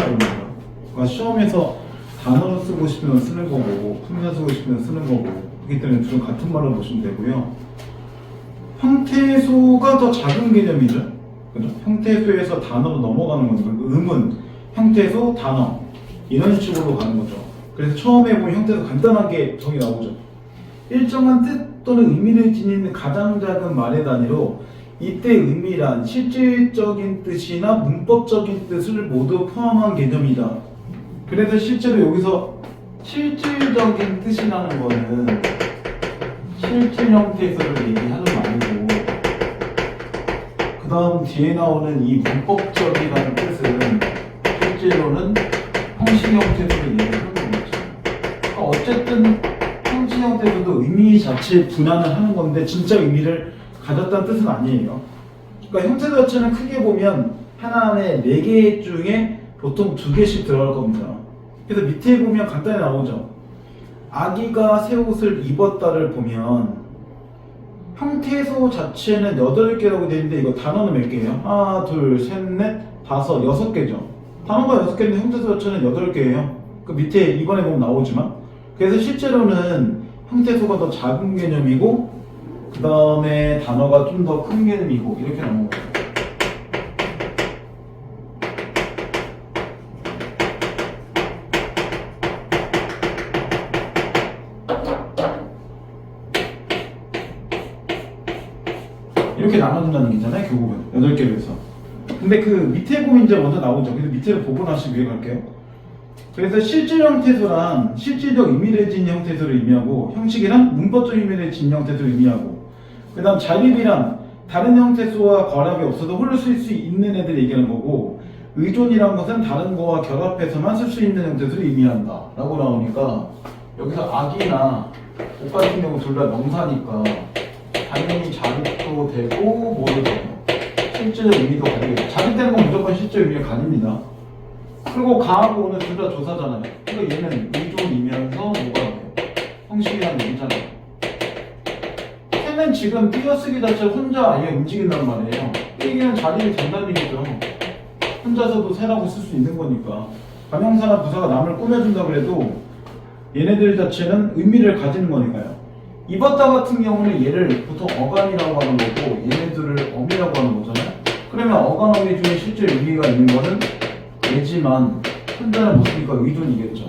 말입니다. 그러니까 시험에서 단어로 쓰고 싶으면 쓰는 거고 품사 쓰고 싶으면 쓰는 거고 그렇기 때문에 둘은 같은 말로 보시면 되고요. 형태소가 더 작은 개념이죠. 그죠? 형태소에서 단어로 넘어가는 거니까 음은 형태소, 단어 이런 식으로 가는 거죠. 그래서 처음에 보면 형태소 간단하게 정의 나오죠. 일정한 뜻 또는 의미를 지니는 가장 작은 말의 단위로 이때 의미란 실질적인 뜻이나 문법적인 뜻을 모두 포함한 개념이다. 그래서 실제로 여기서 실질적인 뜻이라는 거는 실질 형태소를 얘기하는 말이고 그 다음 뒤에 나오는 이 문법적이라는 뜻은 실제로는 형식 형태소를 얘기하는 거죠. 그러니까 어쨌든 형식 형태소도 의미 자체 분할을 하는 건데 진짜 의미를 가졌다는 뜻은 아니에요. 그러니까 형태 자체는 크게 보면 하나 안에 4개 중에 보통 2개씩 들어갈 겁니다. 그래서 밑에 보면 간단히 나오죠. 아기가 새 옷을 입었다를 보면 형태소 자체는 8개라고 되어 있는데 이거 단어는 몇 개예요? 하나, 둘, 셋, 넷, 다섯, 6개죠. 단어가 6개인데 형태소 자체는 8개예요. 그 밑에 이번에 보면 나오지만 그래서 실제로는 형태소가 더 작은 개념이고 그 다음에 단어가 좀 더 큰 개념이고 이렇게 나오는 거예요. 이렇게 나눠준다는 게 있잖아요, 결국은 8개로 해서. 근데 그 밑에 보면 이제 먼저 나오죠. 그래서 밑에를 보고 다시 위에 갈게요. 그래서 실질 형태소란 실질적 의미를 지닌 형태소를 의미하고 형식이란 문법적 의미를 지닌 형태소를 의미하고 그 다음 자립이란 다른 형태소와 결합이 없어도 홀로 쓸 수 있는 애들 얘기하는 거고 의존이란 것은 다른 거와 결합해서만 쓸 수 있는 형태소를 의미한다 라고 나오니까 여기서 악이나 옷 같은 경우 둘 다 명사니까 당연히 자립도 되고 뭐도 돼요. 실질 의미도 가지고 자립되는 건 무조건 실질 의미를 가집니다. 그리고 가하고 오는 둘 다 조사잖아요. 그러니까 얘는 의존이면서 뭐가 돼요? 형식이라는 얘기잖아요. 걔는 지금 띄어쓰기 자체를 혼자 아예 움직인단 말이에요. 얘기는 자립이 된다는 얘기죠. 혼자서도 새라고 쓸 수 있는 거니까. 관형사나 부사가 남을 꾸며준다 그래도 얘네들 자체는 의미를 가지는 거니까요. 입었다 같은 경우는 얘를 보통 어간이라고 하는 거고 얘네들을 어미라고 하는 거잖아요. 그러면 어간 어미 중에 실제 의미가 있는 거는 얘지만 혼자는 못 쓰니까 의존이겠죠.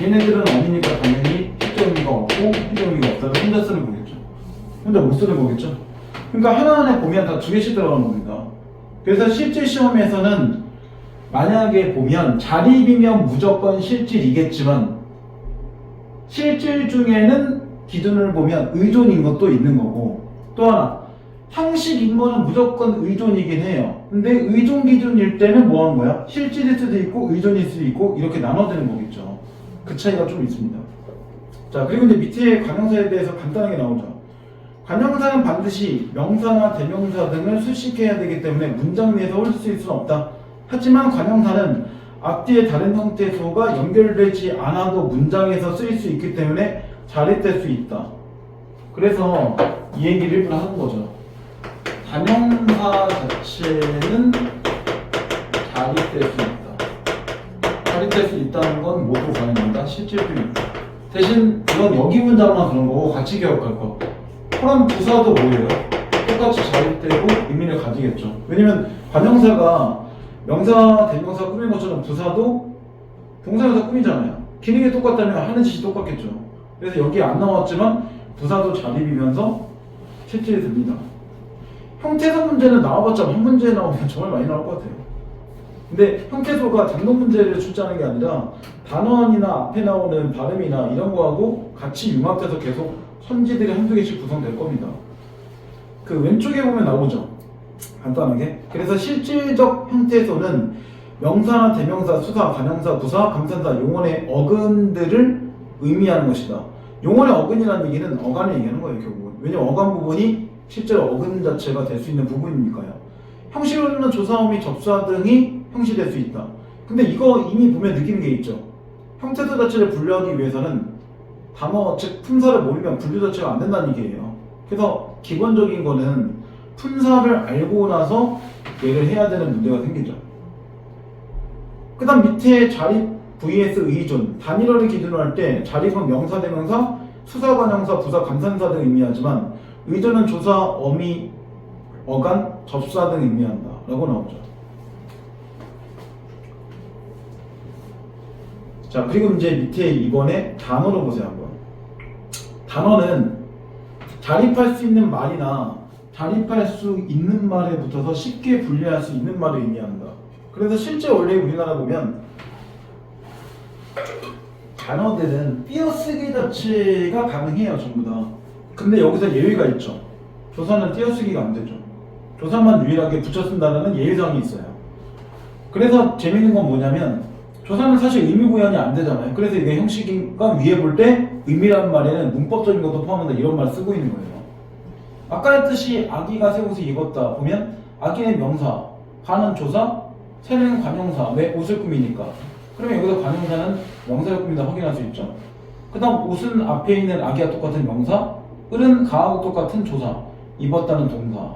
얘네들은 어미니까 당연히 실제 의미가 없고 실제 의미가 없다면 혼자 쓰는 거겠죠. 혼자 못 쓰는 거겠죠. 그러니까 하나하나 보면 다 2개씩 들어가는 겁니다. 그래서 실질 시험에서는 만약에 보면 자립이면 무조건 실질이겠지만 실질 중에는 기준을 보면 의존인 것도 있는 거고 또 하나 형식인 거는 무조건 의존이긴 해요. 근데 의존 기준일 때는 뭐 한 거야? 실질일 수도 있고 의존일 수도 있고 이렇게 나눠지는 거겠죠. 그 차이가 좀 있습니다. 자, 그리고 이제 밑에 관형사에 대해서 간단하게 나오죠. 관형사는 반드시 명사나 대명사 등을 수식해야 되기 때문에 문장 내에서 홀 수 있을 수는 없다. 하지만 관형사는 앞뒤의 다른 형태소가 연결되지 않아도 문장에서 쓰일 수 있기 때문에 자립될 수 있다. 그래서 이 얘기를 일부러 하는 거죠. 단형사 자체는 자립될 수 있다. 자립될 수 있다는 건 모두 가능하다. 실질도 있다. 대신 이건 여기 문장만 그런 거고 같이 기억할 거. 그럼 부사도 뭐예요? 똑같이 자립되고 의미를 가지겠죠. 왜냐면 관형사가 명사, 대명사 꾸민 것처럼 부사도 동사에서 꾸미잖아요. 기능이 똑같다면 하는 짓이 똑같겠죠. 그래서 여기 안 나왔지만 부사도 자립이면서 실질이 됩니다. 형태소 문제는 나와봤자 한 문제에 나오면 정말 많이 나올 것 같아요. 근데 형태소가 장동 문제를 출제하는 게 아니라 단원이나 앞에 나오는 발음이나 이런 거하고 같이 융합돼서 계속 선지들이 한두 개씩 구성될 겁니다. 그 왼쪽에 보면 나오죠. 간단하게. 그래서 실질적 형태소는 명사나 대명사, 수사, 관형사, 부사, 감탄사, 용언의 어근들을 의미하는 것이다. 용언의 어근이라는 얘기는 어간을 얘기하는 거예요, 결국은. 왜냐면 어간 부분이 실제로 어근 자체가 될 수 있는 부분이니까요. 형식으로는 조사어 및 접수사 등이 형시될 수 있다. 근데 이거 이미 보면 느끼는 게 있죠. 형태소 자체를 분류하기 위해서는 단어, 즉 품사를 모르면 분류 자체가 안 된다는 얘기예요. 그래서 기본적인 거는 품사를 알고 나서 얘를 해야 되는 문제가 생기죠. 그 다음 밑에 자립 vs 의존, 단일어를 기준으로 할 때 자립은 명사, 대명사, 수사, 관형사, 부사, 감탄사 등 의미하지만 의존은 조사, 어미, 어간, 접사 등 의미한다 라고 나오죠. 자, 그리고 이제 밑에 이번에 단어로 보세요. 한번. 단어는 자립할 수 있는 말이나 자립할 수 있는 말에 붙어서 쉽게 분리할 수 있는 말을 의미한다. 그래서 실제 원래 우리나라 보면 단어들은 띄어쓰기 자체가 가능해요. 전부 다. 근데 여기서 예외가 있죠. 조사는 띄어쓰기가 안 되죠. 조사만 유일하게 붙여 쓴다는 예외사항이 있어요. 그래서 재밌는 건 뭐냐면 조사는 사실 의미 구현이 안 되잖아요. 그래서 이게 형식과 위에 볼 때 의미라는 말에는 문법적인 것도 포함한다 이런 말 쓰고 있는 거예요. 아까 했듯이 아기가 새 옷을 입었다 보면 아기는 명사, 가는 조사, 새는 관형사. 왜? 옷을 꾸미니까. 그러면 여기서 관형사는 명사를 꾸민다 확인할 수 있죠. 그 다음 옷은 앞에 있는 아기와 똑같은 명사, 을은 가하고 똑같은 조사, 입었다는 동사.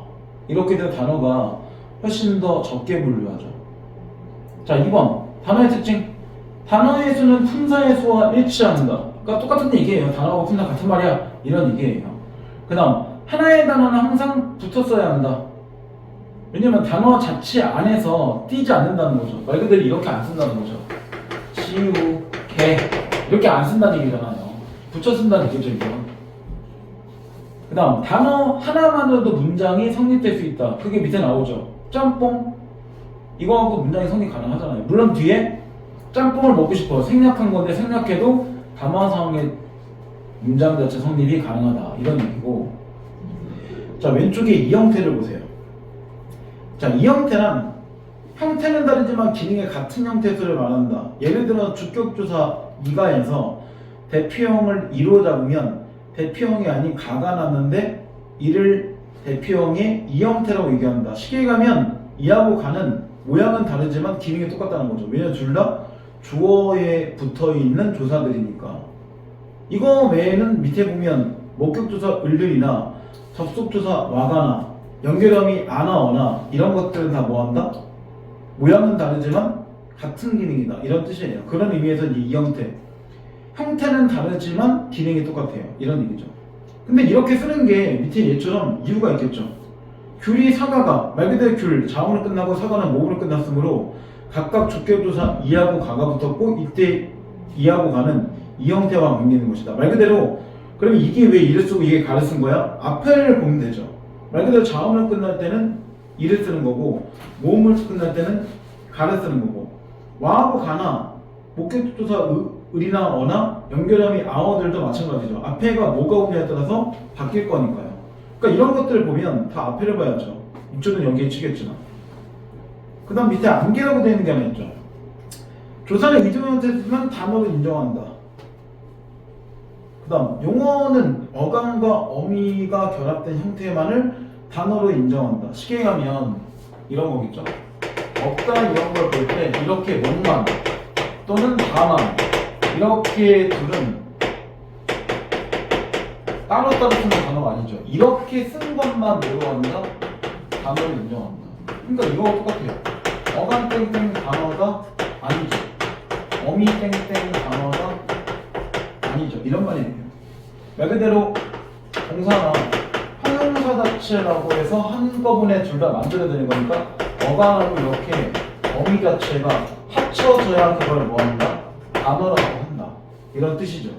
이렇게 된 단어가 훨씬 더 적게 분류하죠. 자, 2번 단어의 특징. 단어의 수는 품사의 수와 일치한다. 그러니까 똑같은 얘기예요. 단어하고 품사 같은 말이야. 이런 얘기예요. 그 다음 하나의 단어는 항상 붙었어야 한다. 왜냐면 단어 자체 안에서 띄지 않는다는 거죠. 말 그대로 이렇게 안 쓴다는 거죠. 지우, 개 이렇게 안 쓴다는 얘기잖아요. 붙여 쓴다는 얘기죠. 이거. 그 다음 단어 하나만으로도 문장이 성립될 수 있다. 그게 밑에 나오죠. 짬뽕 이거 하고 문장이 성립 가능하잖아요. 물론 뒤에 짬뽕을 먹고 싶어 생략한 건데 생략해도 담화 상황의 문장 자체 성립이 가능하다 이런 얘기고. 자, 왼쪽에 이 형태를 보세요. 자, 이 형태란 형태는 다르지만 기능의 같은 형태수를 말한다. 예를 들어 주격조사 이가에서 대표형을 이로 잡으면 대표형이 아닌 가가 났는데 이를 대표형의 이 형태라고 얘기한다. 쉽게 가면 이하고 가는 모양은 다르지만 기능이 똑같다는 거죠. 왜냐면 둘 다 주어에 붙어있는 조사들이니까. 이거 외에는 밑에 보면 목격조사 을들이나 접속조사 와가나 연결함이 아나 어나 이런 것들은 다 뭐한다? 모양은 다르지만 같은 기능이다 이런 뜻이에요. 그런 의미에서 이 형태 형태는 다르지만 기능이 똑같아요 이런 얘기죠. 근데 이렇게 쓰는 게 밑에 얘처럼 이유가 있겠죠. 귤이 사과가 말 그대로 귤 자음으로 끝나고 사과는 모음으로 끝났으므로 각각 주격조사 이하고 가가 붙었고 이때 이하고 가는 이 형태와 옮기는 것이다. 말 그대로 그러면 이게 왜 이를 쓰고 이게 가를 쓴 거야? 앞에를 보면 되죠. 말 그대로 자음을 끝날 때는 이를 쓰는 거고 모음을 끝날 때는 가를 쓰는 거고 와하고 가나 목격조사 을이나 어나 연결함이 아어들도 마찬가지죠. 앞에가 뭐가 오냐에 따라서 바뀔 거니까요. 그러니까 이런 것들을 보면 다 앞에를 봐야죠. 이쪽은 연계에 치겠지만. 그 다음 밑에 암기라고 되어 있는 게 하나 있죠. 조사는 의존 형태지만 단어를 인정한다. 그 다음 용어는 어감과 어미가 결합된 형태만을 단어로 인정한다. 쉽게 가면 이런 거겠죠. 없다 이런 걸 볼 때 이렇게 못만 또는 다만 이렇게 둘은 따로따로 쓰는 단어가 아니죠. 이렇게 쓴 것만 외워한다. 단어를 인정한다. 그러니까 이거와 똑같아요. 어감 땡땡 단어가 아니죠. 어미 땡땡 단어가 아니죠. 이런 말이에요. 말 그대로 동사나 형용사 자체라고 해서 한꺼번에 둘 다 만들어내는 거니까 어감하고 이렇게 어미 자체가 합쳐져야 그걸 뭐한다? 단어라고 한다. 이런 뜻이죠.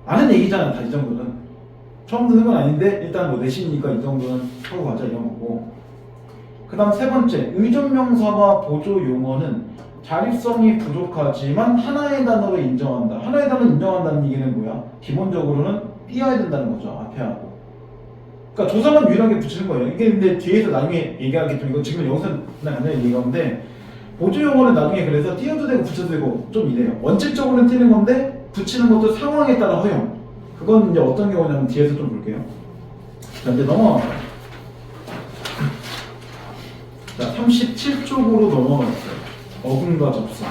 아는 얘기잖아요. 다 이 정도는. 처음 듣는 건 아닌데 일단 뭐 내신이니까 이 정도는 하고 가자 이런 거고. 그 다음 세 번째 의존명사와 보조용어는 자립성이 부족하지만 하나의 단어로 인정한다. 하나의 단어를 인정한다는 얘기는 뭐야? 기본적으로는 띄어야 된다는 거죠. 앞에 하고. 그러니까 조사만 유일하게 붙이는 거예요. 이게 근데 뒤에서 나중에 얘기하겠지만 이거 지금 여기서 그냥 간단히 얘기하는데 보조용어는 나중에 그래서 띄어도 되고 붙여도 되고 좀 이래요. 원칙적으로는 띄는 건데 붙이는 것도 상황에 따라 허용. 그건 이제 어떤 경우냐면 뒤에서 좀 볼게요. 자, 이제 넘어가요. 자, 37쪽으로 넘어갔어요. 어근과 접사.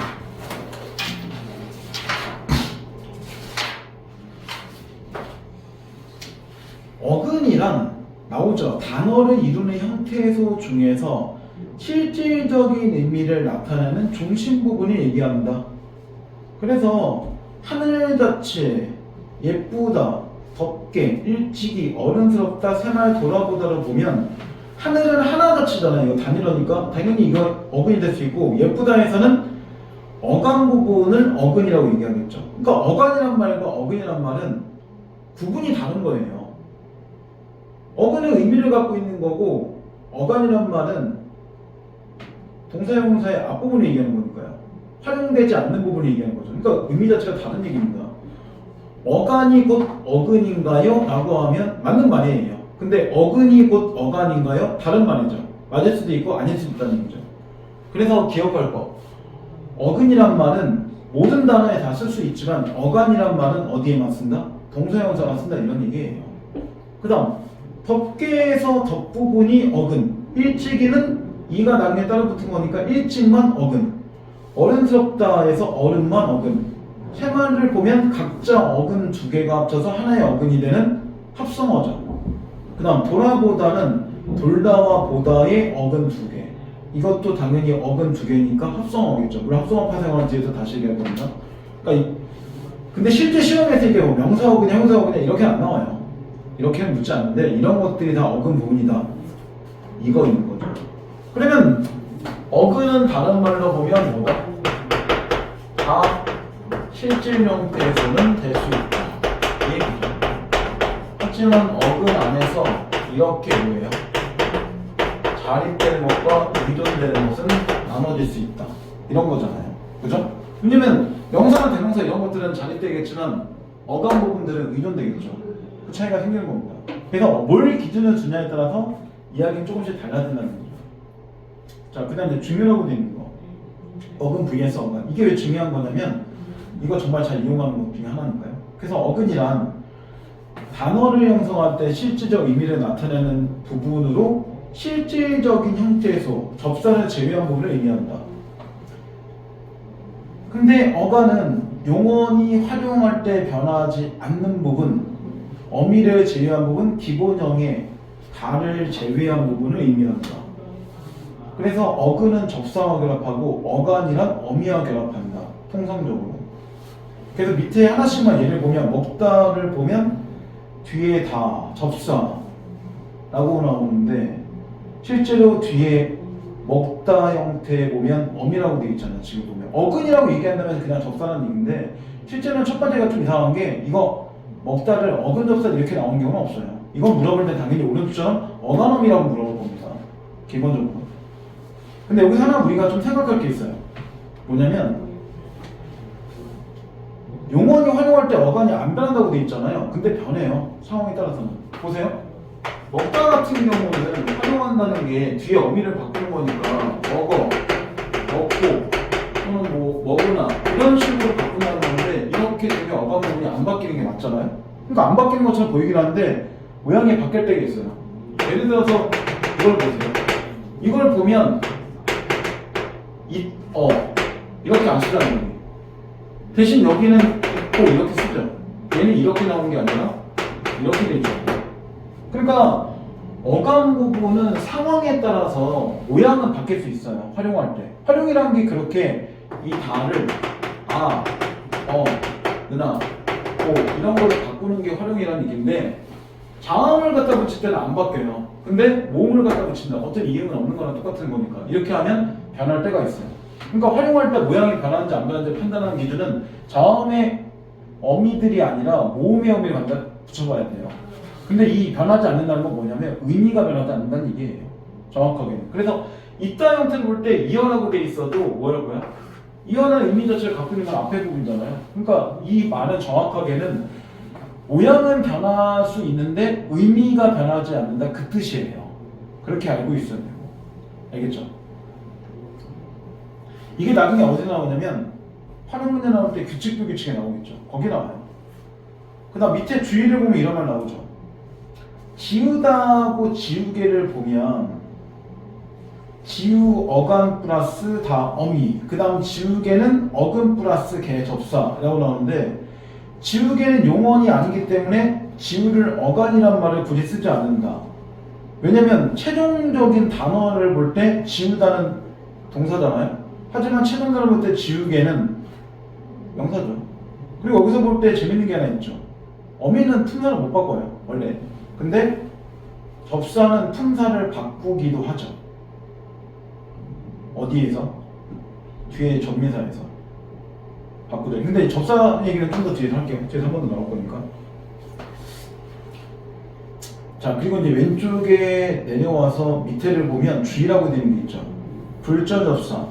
어근이란 나오죠. 단어를 이루는 형태소 중에서 실질적인 의미를 나타내는 중심 부분을 얘기한다. 그래서 하늘 자체, 예쁘다, 덥게, 일찍이, 어른스럽다, 새말 돌아보다를 보면 하늘은 하나 자체잖아요. 이거 단일어니까 당연히 이거 어근이 될 수 있고, 예쁘다에서는 어간 부분을 어근이라고 얘기하겠죠. 그러니까 어간이란 말과 어근이란 말은 구분이 다른 거예요. 어근은 의미를 갖고 있는 거고, 어간이란 말은 동사형용사의 앞부분을 얘기하는 거니까요. 활용되지 않는 부분을 얘기하는 거죠. 그러니까 의미 자체가 다른 얘기입니다. 어간이 곧 어근인가요? 라고 하면 맞는 말이에요. 근데 어근이 곧 어간인가요? 다른 말이죠. 맞을 수도 있고 아닐 수도 있다는 얘기죠. 그래서 기억할 거. 어근이란 말은 모든 단어에 다 쓸 수 있지만 어간이란 말은 어디에만 쓴다? 동사형용사만 쓴다 이런 얘기예요. 그 다음 덮개에서 덮부분이 어근, 일찍이는 이가 나중에 따라 붙은 거니까 일찍만 어근, 어른스럽다에서 어른만 어근, 세 말을 보면 각자 어근 두 개가 합쳐서 하나의 어근이 되는 합성어죠. 그 다음 돌아보다는 돌다와 보다의 어근 두 개, 이것도 당연히 어근 두 개니까 합성어겠죠. 물론 합성어 파생어는 뒤에서 다시 얘기할 겁니다. 그러니까 근데 실제 시험에서 이게 뭐 명사 어근이 형사 어근이 이렇게 안 나와요. 이렇게는 묻지 않는데 이런 것들이 다 어근 부분이다 이거인 거죠. 그러면 어근은 다른 말로 보면 뭐다? 다 실질 형태에서는 될 수 있다 이 얘기죠. 하지만 어근 안에서 이렇게 뭐예요? 자립되는 것과 의존되는 것은 나눠질 수 있다 이런 거잖아요. 그죠? 왜냐면 명사나 대명사 이런 것들은 자립되겠지만 어감 부분들은 의존되겠죠. 그 차이가 생기는 겁니다. 그래서 뭘 기준으로 두냐에 따라서 이야기는 조금씩 달라진다는 거죠. 자, 그 다음 이제 중요하고 되어 있는 거. 어근 vs 어간. 이게 왜 중요한 거냐면 이거 정말 잘 이용하는 것 중에 하나니까요. 그래서 어근이란 단어를 형성할 때 실질적 의미를 나타내는 부분으로 실질적인 형태에서 접사를 제외한 부분을 의미한다. 근데 어간은 용언이 활용할 때 변하지 않는 부분, 어미를 제외한 부분, 기본형의 다를 제외한 부분을 의미한다. 그래서 어근은 접사와 결합하고 어간이란 어미와 결합한다. 통상적으로. 그래서 밑에 하나씩만 예를 보면 먹다를 보면 뒤에 다 접사라고 나오는데 실제로 뒤에 먹다 형태에 보면 어미라고 되어 있잖아요. 지금 보면 어근이라고 얘기한다면 그냥 접사라는 얘기인데 실제로는 첫 번째가 좀 이상한 게 이거 먹다를 어근 접사 이렇게 나오는 경우는 없어요. 이건 물어볼 때 당연히 오른쪽처럼 어간어미라고 물어볼 겁니다. 기본적으로. 근데 여기서 하나 우리가 좀 생각할 게 있어요. 뭐냐면 용언이 활용할 때 어간이 안 변한다고 돼 있잖아요. 근데 변해요. 상황에 따라서는. 보세요. 먹다 같은 경우는 활용한다는 게 뒤에 어미를 바꾸는 거니까 먹어, 먹고 또는 뭐 먹으나 이런 식으로 바꾼다는 건데 이렇게 되면 어간 부분이 안 바뀌는 게 맞잖아요. 그러니까 안 바뀌는 것처럼 보이긴 하는데 모양이 바뀔 때가 있어요. 예를 들어서 이걸 보세요. 이걸 보면 이렇게 안 쓰자는 거예요. 대신 여기는 있고 이렇게 쓰죠. 얘는 이렇게 나오는 게 아니라 이렇게 되죠. 그러니까 어감 부분은 상황에 따라서 모양은 바뀔 수 있어요. 활용할 때. 활용이라는 게 그렇게 이 다를 누나, 이런 거를 바꾸는 게 활용이라는 얘기인데 자음을 갖다 붙일 때는 안 바뀌어요. 근데 모음을 갖다 붙인다. 어떤 이음은 없는 거랑 똑같은 거니까 이렇게 하면 변할 때가 있어요. 그러니까 활용할 때 모양이 변하는지 안 변하는지 판단하는 기준은 자음의 어미들이 아니라 모음의 어미를 갖다 붙여봐야 돼요. 근데 이 변하지 않는다는 건 뭐냐면 의미가 변하지 않는다는 얘기예요. 정확하게는. 그래서 이따 형태를 볼 때 이어라고 돼 있어도 뭐라고요? 이어는 의미 자체를 갖고 있는 건 앞에 부분이잖아요. 그러니까 이 말은 정확하게는 모양은 변할 수 있는데 의미가 변하지 않는다 그 뜻이에요. 그렇게 알고 있어야 돼요. 알겠죠? 이게 나중에 어디 나오냐면 활용 문제 나올 때 규칙 불규칙에 나오겠죠. 거기 나와요. 그 다음 밑에 주의를 보면 이런 말 나오죠. 지우다하고 지우개를 보면 지우 어간 플러스 다 어미, 그 다음 지우개는 어근 플러스 개 접사라고 나오는데 지우개는 용언이 아니기 때문에 지우를 어간이란 말을 굳이 쓰지 않는다. 왜냐면 최종적인 단어를 볼 때 지우다는 동사잖아요. 하지만 최종단어를 볼 때 지우개는 명사죠. 그리고 여기서 볼 때 재밌는 게 하나 있죠. 어미는 품사를 못 바꿔요 원래. 근데 접사는 품사를 바꾸기도 하죠. 어디에서? 뒤에 접미사에서 바꾸죠. 근데 접사 얘기는 좀 더 뒤에서 할게요. 뒤에서 한 번 더 나올 거니까. 자, 그리고 이제 왼쪽에 내려와서 밑에를 보면 G라고 되는 게 있죠. 불절 접사.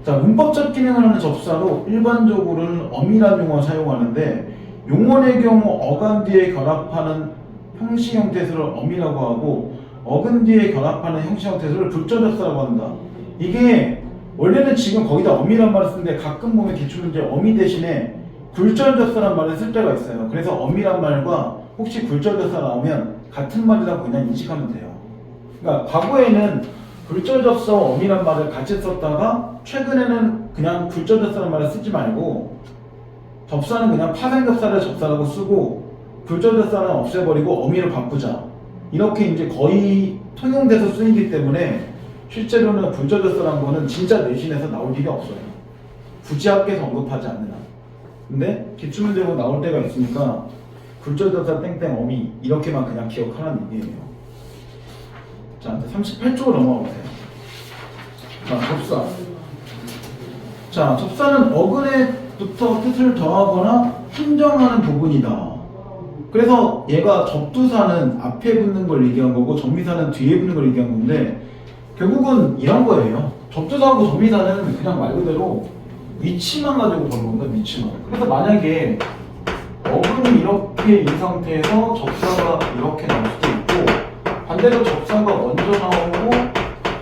자, 문법적 기능을 하는 접사로 일반적으로는 어미라는 용어를 사용하는데, 용언의 경우 어간 뒤에 결합하는 형식 형태소를 어미라고 하고, 어근 뒤에 결합하는 형식 형태소를 불절 접사라고 한다. 이게 원래는 지금 거의 다 어미란 말을 쓰는데, 가끔 보면 기출문제 어미 대신에 굴절 접사란 말을 쓸 때가 있어요. 그래서 어미란 말과 혹시 굴절 접사 나오면 같은 말이라고 그냥 인식하면 돼요. 그러니까 과거에는 굴절 접사와 어미란 말을 같이 썼다가 최근에는 그냥 굴절 접사란 말을 쓰지 말고 접사는 그냥 파생 접사를 접사라고 쓰고 굴절 접사는 없애버리고 어미를 바꾸자. 이렇게 이제 거의 통용돼서 쓰이기 때문에 실제로는 굴절 접사란 거는 진짜 내신에서 나올 일이 없어요. 굳이 학교에서 언급하지 않는 한. 근데 기출문제로 나올 때가 있으니까 굴절접사 땡땡 어미 이렇게만 그냥 기억하라는 얘기예요. 자, 38쪽으로 넘어가 보세요. 자, 접사. 자, 접사는 어근에부터 뜻을 더하거나 힌정하는 부분이다. 그래서 얘가 접두사는 앞에 붙는 걸 얘기한 거고 접미사는 뒤에 붙는 걸 얘기한 건데 결국은 이런 거예요. 접두사하고 접미사는 그냥 말 그대로 위치만 가지고 보는 겁니다. 위치만. 그래서 만약에 어근이 이렇게 이 상태에서 접사가 이렇게 나올 수도 있고 반대로 접사가 먼저 나오고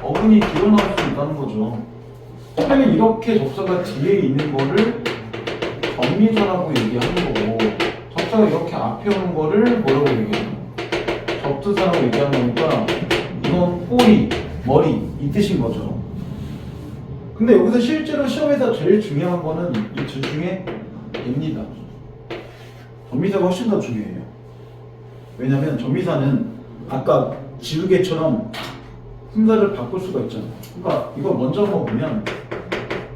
어근이 뒤로 나올 수도 있다는 거죠. 그러면 이렇게 접사가 뒤에 있는 거를 접미사라고 얘기하는 거고 접사가 이렇게 앞에 오는 거를 뭐라고 얘기해요? 접두사라고 얘기하는 거니까 이건 꼬리, 머리 이 뜻인 거죠. 근데 여기서 실제로 시험에서 제일 중요한 거는 이 둘 중에 얘입니다. 접미사가 훨씬 더 중요해요. 왜냐면 접미사는 아까 지우개처럼 품사를 바꿀 수가 있잖아요. 그러니까 이걸 먼저 보면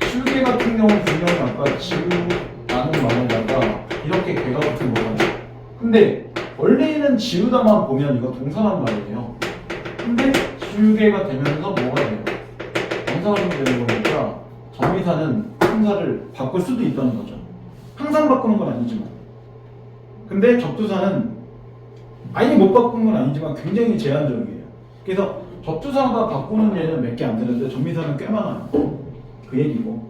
지우개 같은 경우는 분명히 아까 지우다는 말에다가 이렇게 개가 같은 거잖아요. 근데 원래는 지우다만 보면 이거 동사란 말이에요. 근데 지우개가 되면서 뭐가 돼요? 동사가 되는 거니까 접미사는 품사를 바꿀 수도 있다는 거죠. 항상 바꾸는 건 아니지만. 근데 접두사는 아예 못 바꾸는 건 아니지만 굉장히 제한적이에요. 그래서 접두사가 바꾸는 예는 몇 개 안 되는데 접미사는 꽤 많아요. 그 얘기고.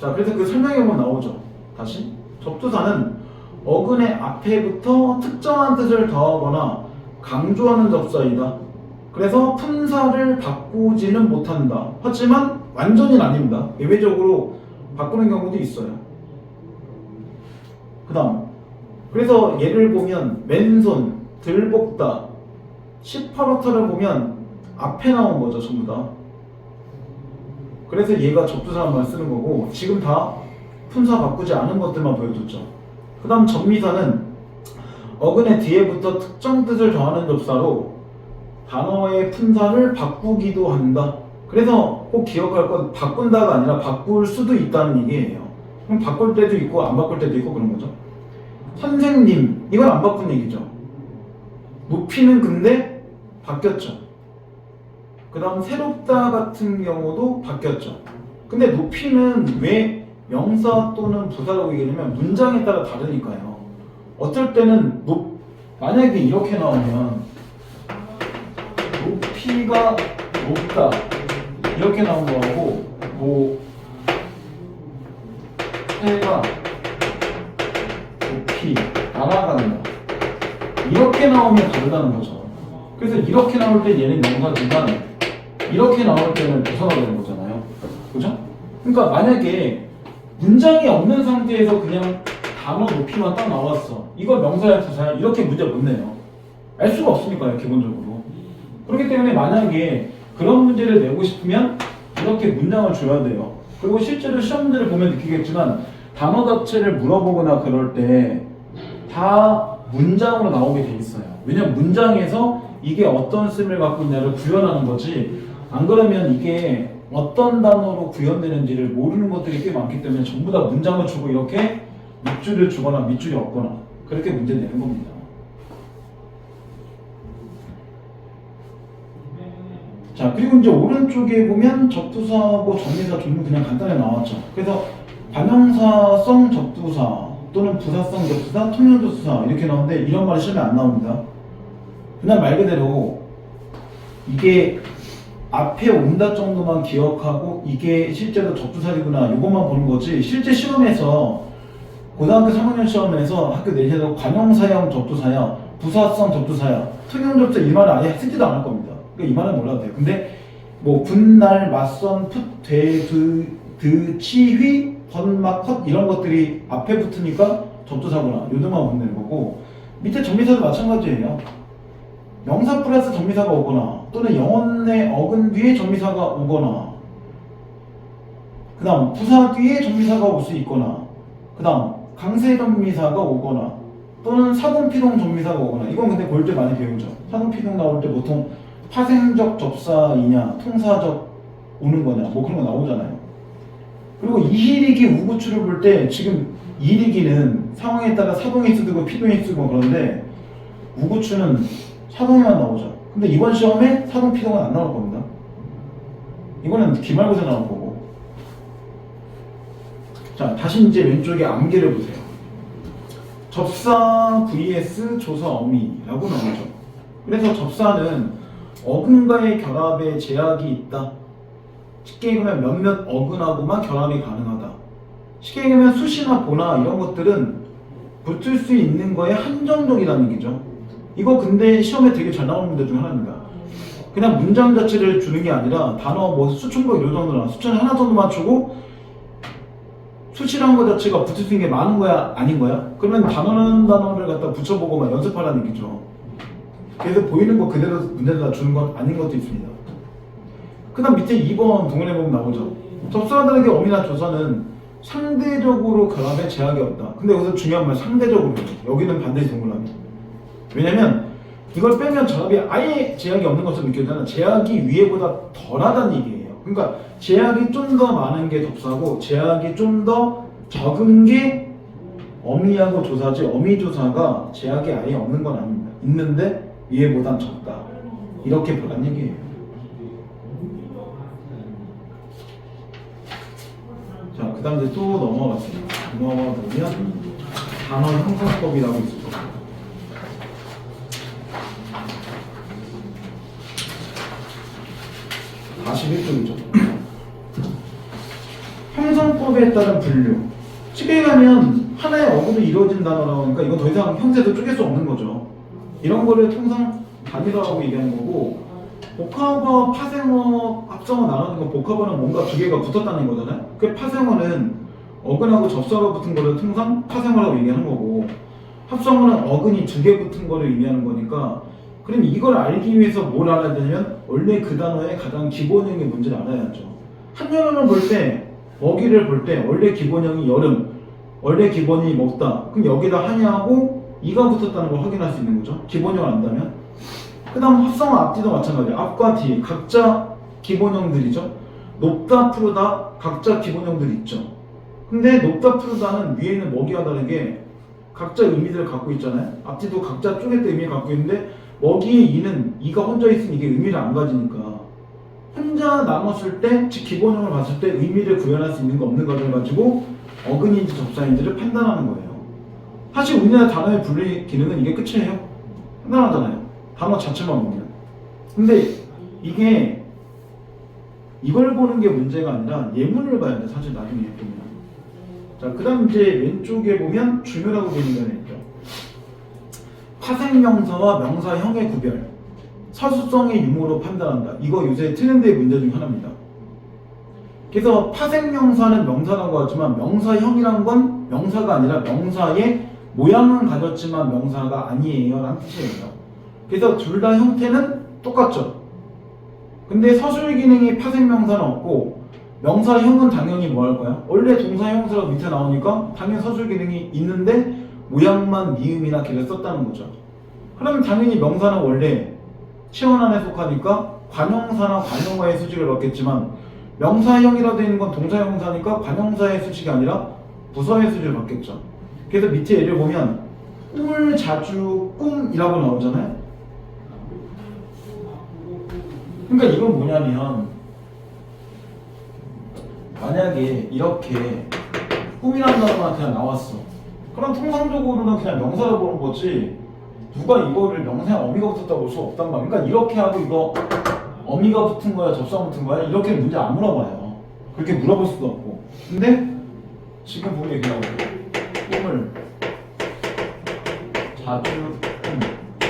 자, 그래서 그 설명해보면 나오죠. 다시. 접두사는 어근의 앞에부터 특정한 뜻을 더하거나 강조하는 접사이다. 그래서 품사를 바꾸지는 못한다. 하지만 완전히는 아닙니다. 예외적으로 바꾸는 경우도 있어요. 그 다음 그래서 예를 보면 맨손, 들볶다, 18호터를 보면 앞에 나온 거죠 전부 다. 그래서 얘가 접두사란 말 쓰는 거고 지금 다 품사 바꾸지 않은 것들만 보여줬죠. 그 다음 접미사는 어근의 뒤에부터 특정 뜻을 더하는 접사로 단어의 품사를 바꾸기도 한다. 그래서 꼭 기억할 건 바꾼다가 아니라 바꿀 수도 있다는 얘기예요. 그럼 바꿀 때도 있고 안 바꿀 때도 있고 그런 거죠. 선생님, 이건 안 바꾼 얘기죠. 높이는 근데 바뀌었죠. 그 다음 새롭다 같은 경우도 바뀌었죠. 근데 높이는 왜 명사 또는 부사라고 얘기하냐면 문장에 따라 다르니까요. 어떨 때는 만약에 이렇게 나오면 높이가 높다 이렇게 나온 거하고 새가 높이 날아간다 이렇게 나오면 다르다는 거죠. 그래서 이렇게 나올 때 얘는 명사지만 이렇게 나올 때는 부사가 되는 거잖아요. 그죠? 그러니까 만약에 문장이 없는 상태에서 그냥 단어 높이만 딱 나왔어. 이거 명사야 부사야 이렇게 문제 못 내요. 알 수가 없으니까요 기본적으로. 그렇기 때문에 만약에 그런 문제를 내고 싶으면 이렇게 문장을 줘야 돼요. 그리고 실제로 시험 문제를 보면 느끼겠지만 단어 자체를 물어보거나 그럴 때 다 문장으로 나오게 돼 있어요. 왜냐면 문장에서 이게 어떤 쓰임을 갖고 있냐를 구현하는 거지. 안 그러면 이게 어떤 단어로 구현되는지를 모르는 것들이 꽤 많기 때문에 전부 다 문장을 주고 이렇게 밑줄을 주거나 밑줄이 없거나 그렇게 문제 내는 겁니다. 자, 그리고 이제 오른쪽에 보면 접두사하고 접미사 전부 그냥 간단하게 나왔죠. 그래서 반영사성 접두사 또는 부사성 접두사, 통용접두사 이렇게 나오는데 이런 말이 시험에 안 나옵니다. 그냥 말 그대로 이게 앞에 온다 정도만 기억하고 이게 실제로 접두사이구나 이것만 보는 거지, 실제 시험에서 고등학교 3학년 시험에서 학교 내신에서 관용사형 접두사야, 부사성 접두사야, 통용접두사 이 말을 아예 쓰지도 않을 겁니다. 그러니까 이 말은 몰라도 돼요. 근데 뭐 분날, 맞선, 풋, 되, 드, 치, 휘, 번막, 컷 이런 것들이 앞에 붙으니까 접두사구나 요등만 보면 되는 거고, 밑에 접미사도 마찬가지예요. 명사 플러스 접미사가 오거나 또는 영혼의 어근 뒤에 접미사가 오거나, 그 다음 부사 뒤에 접미사가 올 수 있거나, 그 다음 강세 접미사가 오거나 또는 사동피동 접미사가 오거나. 이건 근데 볼 때 많이 배우죠. 사동피동 나올 때 보통 파생적 접사이냐 통사적 오는 거냐 뭐 그런 거 나오잖아요. 그리고 이희리기 우구추를 볼 때 지금 이리기는 상황에 따라 사동이 쓰고 피동이 쓰고 그런데 우구추는 사동에만 나오죠. 근데 이번 시험에 사동 피동은 안 나올 겁니다. 이거는 기말고사 나올 거고. 자, 다시 이제 왼쪽에 암기를 보세요. 접사 vs 조사 어미라고 나오죠. 그래서 접사는 어근과의 결합에 제약이 있다. 쉽게 얘기하면 몇몇 어근하고만 결합이 가능하다. 쉽게 얘기하면 수시나 보나 이런 것들은 붙을 수 있는 거에 한정적이라는 얘기죠. 이거 근데 시험에 되게 잘 나오는 문제 중 하나입니다. 그냥 문장 자체를 주는 게 아니라 단어 뭐 수천거 이런 정도나 수천 하나 정도만 주고 수치란 거 자체가 붙을 수 있는 게 많은 거야 아닌 거야? 그러면 단어를 갖다 붙여보고만 연습하라는 얘기죠. 그래서 보이는 거 그대로 문제에다 주는 건 아닌 것도 있습니다. 그 다음 밑에 2번 동원해 보면 나오죠. 접수하다는 게 어미나 조사는 상대적으로 결합에 제약이 없다. 근데 여기서 중요한 말 상대적으로, 여기는 반드시 동그라미. 왜냐면 이걸 빼면 결합이 아예 제약이 없는 것으로 느껴지잖아. 제약이 위에보다 덜하다는 얘기예요. 그러니까 제약이 좀 더 많은 게 접수하고 제약이 좀 더 적은 게 어미하고 조사지, 어미 조사가 제약이 아예 없는 건 아닙니다. 있는데 위에보단 적다. 이렇게 보란 얘기예요. 자, 그 다음 이제 또 넘어갔습니다. 넘어가 보면 단어 형성법이라고 있을 거예요. 다시 1쪽이죠. 형성법에 따른 분류. 쉽게 가면 하나의 어구로 이루어진 단어라고 하니까 이건 더 이상 형태도 쪼갤 수 없는 거죠. 이런 거를 통상 단위라고 얘기하는 거고, 복합어, 파생어, 합성어 나누는 건 복합어는 뭔가 두 개가 붙었다는 거잖아요. 그 파생어는 어근하고 접사가 붙은 거를 통상 파생어라고 얘기하는 거고, 합성어는 어근이 두 개 붙은 거를 의미하는 거니까, 그럼 이걸 알기 위해서 뭘 알아야 되냐면 원래 그 단어의 가장 기본형의 문제를 알아야죠. 한여름을 볼 때, 먹이를 볼 때 원래 기본형이 여름, 원래 기본이 먹다. 그럼 여기다 하냐하고 이가 붙었다는 걸 확인할 수 있는 거죠. 기본형을 안다면. 그 다음 합성어 앞뒤도 마찬가지예요. 앞과 뒤 각자 기본형들이죠. 높다 푸르다 각자 기본형들이 있죠. 근데 높다 푸르다는 위에는 먹이와 다르게 각자 의미들을 갖고 있잖아요. 앞뒤도 각자 쪼갤 때 의미를 갖고 있는데 먹이의 이는 이가 혼자 있으면 이게 의미를 안 가지니까 혼자 나눴을 때, 즉 기본형을 봤을 때 의미를 구현할 수 있는 거 없는 거를 가지고 어근인지 접사인지를 판단하는 거예요. 사실 우리나라 단어의 분류 기능은 이게 끝이에요. 간단하잖아요. 단어 자체만 보면. 근데 이게 이걸 보는 게 문제가 아니라 예문을 봐야 돼. 사실 나중에 보면. 자, 그 다음 이제 왼쪽에 보면 중요라고 되는 게 있죠. 파생명사와 명사형의 구별, 서술성의 유무로 판단한다. 이거 요새 트렌드의 문제 중 하나입니다. 그래서 파생명사는 명사라고 하지만 명사형이란 건 명사가 아니라 명사의 모양은 가졌지만 명사가 아니에요 라는 뜻이에요. 그래서 둘 다 형태는 똑같죠. 근데 서술 기능이 파생명사는 없고 명사형은 당연히 뭐 할 거야? 원래 동사형사가 밑에 나오니까 당연히 서술 기능이 있는데 모양만 미음이나 개를 썼다는 거죠. 그러면 당연히 명사는 원래 체언안에 속하니까 관형사나 관형어의 수직을 받겠지만 명사형이라고 되어 있는 건 동사형사니까 관형사의 수직이 아니라 부사의 수직을 받겠죠. 그래서 밑에 예를 보면 꿈을 자주 꿈이라고 나오잖아요. 그러니까 이건 뭐냐면 만약에 이렇게 꿈이라는 단어가 그냥 나왔어. 그럼 통상적으로는 그냥 명사로 보는 거지 누가 이거를 명사에 어미가 붙었다고 볼 수 없단 말이야. 그러니까 이렇게 하고 이거 어미가 붙은 거야 접수가 붙은 거야 이렇게 문제 안 물어봐요. 그렇게 물어볼 수도 없고. 근데 지금 보면 그냥 꿈을 자주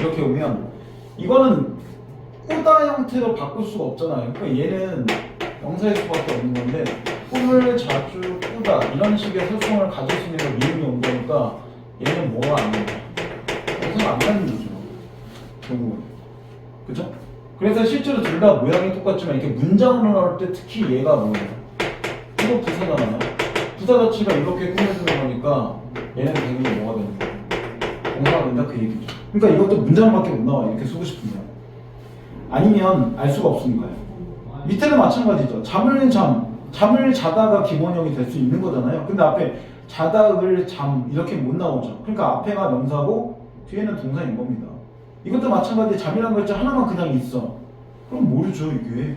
이렇게 오면 이거는 꾸다 형태로 바꿀 수가 없잖아요. 그러니까 얘는 명사일 수밖에 없는 건데 꿈을 자주 꾸다 이런 식의 설정을 가질 수 있는 걸 미음이 온 거니까 얘는 뭐가 아니에요. 명사가 안 되는 거죠. 결국은. 그죠? 그래서 실제로 둘 다 모양이 똑같지만 이렇게 문장으로 나올 때 특히 얘가 뭐예요? 이거 부사잖아요. 부사 자체가 이렇게 꾸며주는 거니까 얘는 당연히 뭐가 되는 거예요? 동사가 된다 그 얘기죠. 그러니까 이것도 문장밖에 못 나와 이렇게 쓰고 싶으면. 아니면 알 수가 없으니까요. 밑에는 마찬가지죠. 잠을 자다가 기본형이 될 수 있는 거잖아요. 근데 앞에 자다을 잠 이렇게 못 나오죠. 그러니까 앞에가 명사고 뒤에는 동사인 겁니다. 이것도 마찬가지 잠이라는 글자 하나만 그냥 있어. 그럼 모르죠 이게.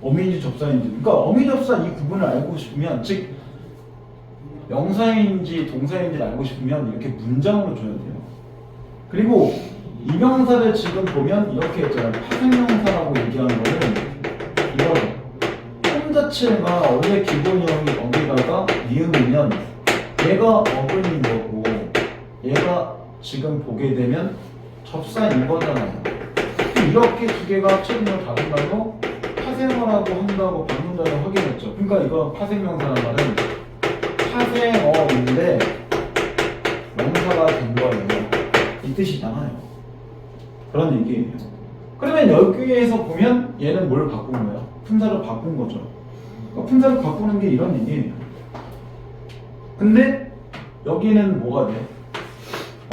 어미인지 접사인지. 그러니까 어미 접사 이 구분을 알고 싶으면 즉 명사인지 동사인지를 알고 싶으면 이렇게 문장으로 줘야 돼요. 그리고 이 명사를 지금 보면 이렇게 했잖아요. 파생명사라고 얘기하는 거는 이거예요. 꿈 자체가 원래 기본형이 어미다가 니은이면 얘가 어근인 거고 얘가 지금 보게 되면 접사인 거잖아요. 이렇게 두 개가 합쳐지면 다른 말로 파생어라고 한다고 방금 전에 확인했죠. 그러니까 이거 파생명사라는 말은 파생어인데 명사가 된 거예요. 이 뜻이잖아요. 그런 얘기예요. 그러면 여기에서 보면 얘는 뭘 바꾼 거예요? 품사를 바꾼 거죠. 그러니까 품사를 바꾸는 게 이런 얘기예요. 근데 여기는 뭐가 돼?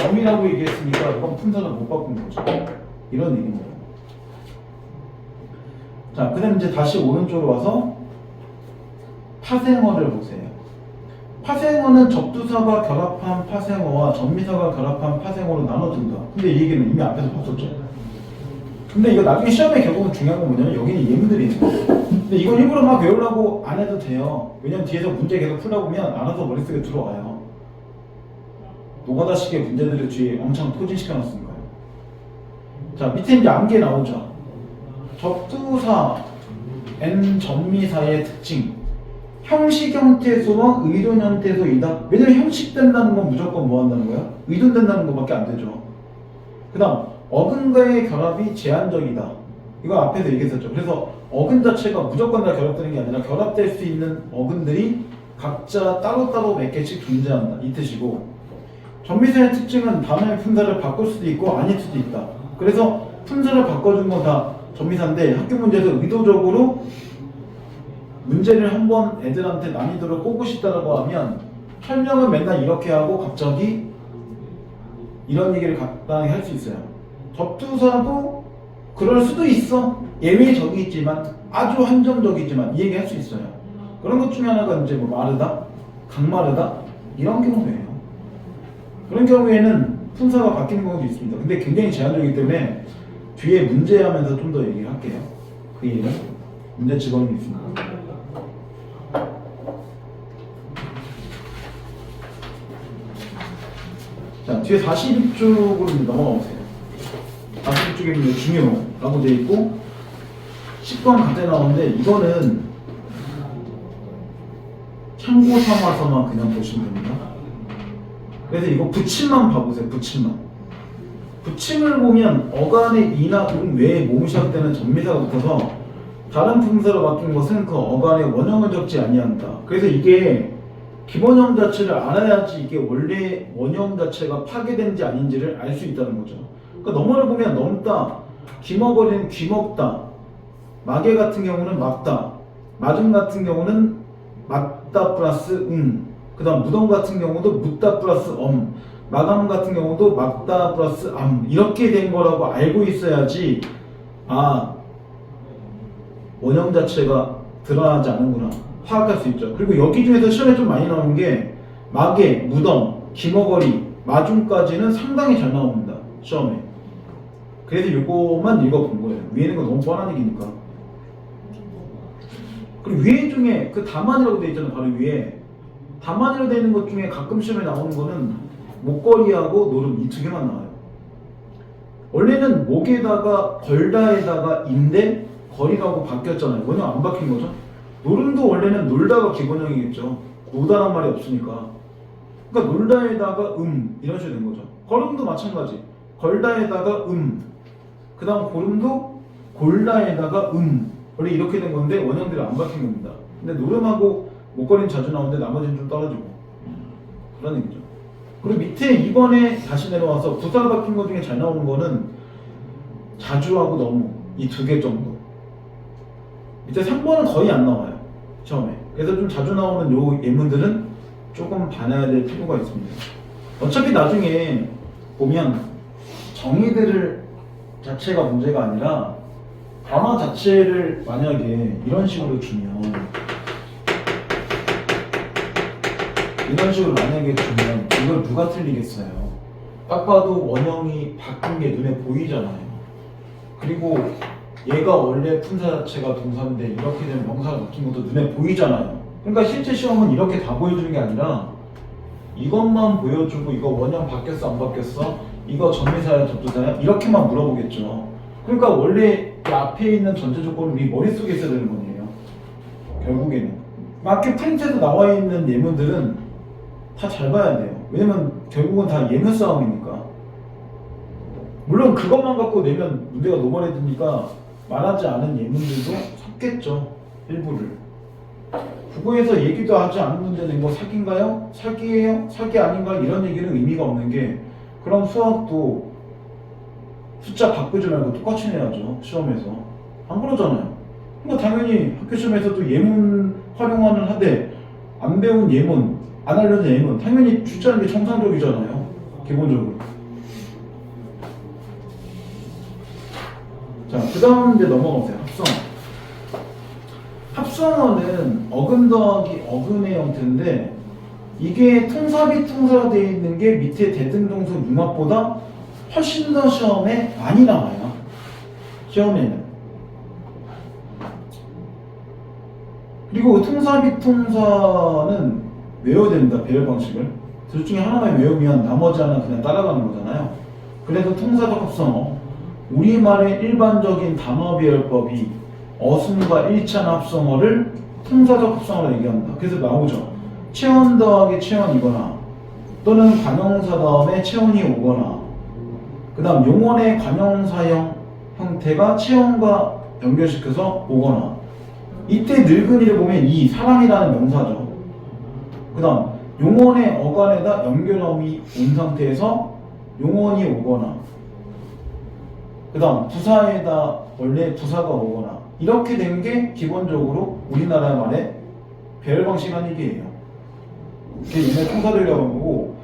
어미라고 얘기했으니까 이건 품사를 못 바꾼 거죠. 이런 얘기인 거예요. 자, 그 다음 이제 다시 오른쪽으로 와서 파생어를 보세요. 파생어는 접두사가 결합한 파생어와 전미사가 결합한 파생어로 나눠진다. 근데 이 얘기는 이미 앞에서 봤었죠. 근데 이거 나중에 시험에 결국은 중요한 건 뭐냐면 여기는 예문들이 있어요. 근데 이건 일부러 막 외우려고 안 해도 돼요. 왜냐면 뒤에서 문제 계속 풀다 보면 알아서 머릿속에 들어와요. 노가다식의 문제들을 뒤에 엄청 포진시켜 놨으니까요. 자, 밑에 이제 암기에 나오죠. 접두사 N 전미사의 특징. 형식 형태소와 의존 형태소이다. 왜냐면 형식된다는 건 무조건 뭐 한다는 거야? 의존된다는 것밖에 안 되죠. 그 다음 어근과의 결합이 제한적이다. 이거 앞에서 얘기했었죠. 그래서 어근 자체가 무조건 다 결합되는 게 아니라 결합될 수 있는 어근들이 각자 따로따로 몇 개씩 존재한다. 이 뜻이고 전미사의 특징은 단어의 품사를 바꿀 수도 있고 아닐 수도 있다. 그래서 품사를 바꿔준 건 다 전미사인데 학교 문제에서 의도적으로 문제를 한번 애들한테 난이도를 꼬고 싶다라고 하면 설명은 맨날 이렇게 하고 갑자기 이런 얘기를 간단하게 할 수 있어요. 접두사도 그럴 수도 있어. 예외적이지만 아주 한정적이지만 이 얘기 할 수 있어요. 그런 것 중에 하나가 이제 뭐 마르다, 강마르다 이런 경우예요. 그런 경우에는 품사가 바뀌는 경우도 있습니다. 근데 굉장히 제한적이기 때문에 뒤에 문제하면서 좀 더 얘기를 할게요. 그 얘기는 문제 직원이 있습니다. 자, 뒤에 42쪽으로 넘어가 보세요. 42쪽에 있는 중요라고 되어 있고 10번 갑자기 나오는데 이거는 참고 삼아서만 그냥 보시면 됩니다. 그래서 이거 붙임만 봐보세요. 붙임을 보면 어간의 이나 응 외에 몸이 시작되는 전미사가 붙어서 다른 품사로 바뀐 것은 그 어간의 원형을 적지 아니한다. 그래서 이게 기본형 자체를 알아야지 이게 원래 원형 자체가 파괴된지 아닌지를 알 수 있다는 거죠. 그러니까 넘어를 보면 넘다, 기먹어리는 귀먹다, 마개 같은 경우는 막다, 맞음 같은 경우는 맞다 플러스 그 다음 무덤 같은 경우도 묻다 플러스 마감 같은 경우도 막다 플러스 이렇게 된 거라고 알고 있어야지 원형 자체가 드러나지 않는구나 파악할 수 있죠. 그리고 여기 중에서 시험에 좀 많이 나오는 게 마개, 무덤, 기머거리, 마중까지는 상당히 잘 나옵니다 시험에. 그래서 이거만 읽어본 거예요. 위에는 거 너무 뻔한 얘기니까. 그리고 위에 중에 그 다만이라고 돼 있잖아요. 바로 위에 다만이라고 돼 있는 것 중에 가끔 시험에 나오는 거는 목걸이하고 노름 이 두 개만 나와요. 원래는 목에다가 걸다에다가 인데 거리라고 바뀌었잖아요. 원형 안 바뀐 거죠. 노름도 원래는 놀다가 기본형이겠죠. 노다란 말이 없으니까. 그러니까 놀다에다가 이런 식으로 된 거죠. 걸음도 마찬가지. 걸다에다가 그 다음 고름도 골다에다가 원래 이렇게 된 건데 원형들이 안 바뀐 겁니다. 근데 노름하고 목걸이는 자주 나오는데 나머지는 좀 떨어지고 그런 얘기죠. 그리고 밑에 이번에 다시 내려와서 부사가 바뀐 것 중에 잘 나오는 거는 자주하고 너무 이 두 개 정도. 밑에 3번은 거의 안 나와요 처음에. 그래서 좀 자주 나오는 요 예문들은 조금 봐야 될 필요가 있습니다. 어차피 나중에 보면 정의들 자체가 문제가 아니라 단어 자체를 만약에 이런 식으로 주면 이걸 누가 틀리겠어요? 딱 봐도 원형이 바뀐 게 눈에 보이잖아요. 그리고 얘가 원래 품사 자체가 동사인데 이렇게 되면 명사가 바뀐 것도 눈에 보이잖아요. 그러니까 실제 시험은 이렇게 다 보여주는 게 아니라 이것만 보여주고 이거 원형 바뀌었어 안 바뀌었어? 이거 전미사야 접두사야? 이렇게만 물어보겠죠. 그러니까 원래 이 앞에 있는 전제 조건은 우리 머릿속에 있어야 되는 거예요. 결국에는 마켓 프린트에서 나와 있는 예문들은 다 잘 봐야 돼요. 왜냐면 결국은 다 예문 싸움이니까. 물론 그것만 갖고 내면 문제가 노멀해지니까 말하지 않은 예문들도 섞겠죠. 일부를. 국어에서 얘기도 하지 않은 문제 낸 거 사기인가요? 사기예요? 사기 아닌가? 이런 얘기는 의미가 없는 게 그럼 수학도 숫자 바꾸지 말고 똑같이 내야죠. 시험에서. 안 그러잖아요. 그러니까 당연히 학교 시험에서도 예문 활용하는 하되 안 배운 예문, 안 알려진 예문 당연히 주자는 게 정상적이잖아요. 기본적으로. 자, 그 다음 이제 넘어가보세요. 합성어. 합성어는 어근 더하기 어근의 형태인데 이게 통사비통사로 되어 있는 게 밑에 대등동사 융합보다 훨씬 더 시험에 많이 나와요. 시험에는. 그리고 통사비통사는 외워야 됩니다. 배열 방식을. 둘 중에 하나만 외우면 나머지 하나 그냥 따라가는 거잖아요. 그래서 통사적 합성어. 우리말의 일반적인 단어 배열법이 어순과 일치하는 합성어를 통사적 합성어로 얘기합니다. 그래서 나오죠. 체온 더하기 체온이거나 또는 관형사 다음에 체온이 오거나 그 다음 용언의 관형사형 형태가 체온과 연결시켜서 오거나 이때 늙은이를 보면 이 사람이라는 명사죠. 그 다음 용언의 어간에다 연결음이 온 상태에서 용언이 오거나 그 다음 부사에다 원래 부사가 오거나 이렇게 된 게 기본적으로 우리나라 말의 배열 방식이라는 얘기예요. 그게 얘네 통사들이라고 하는 거고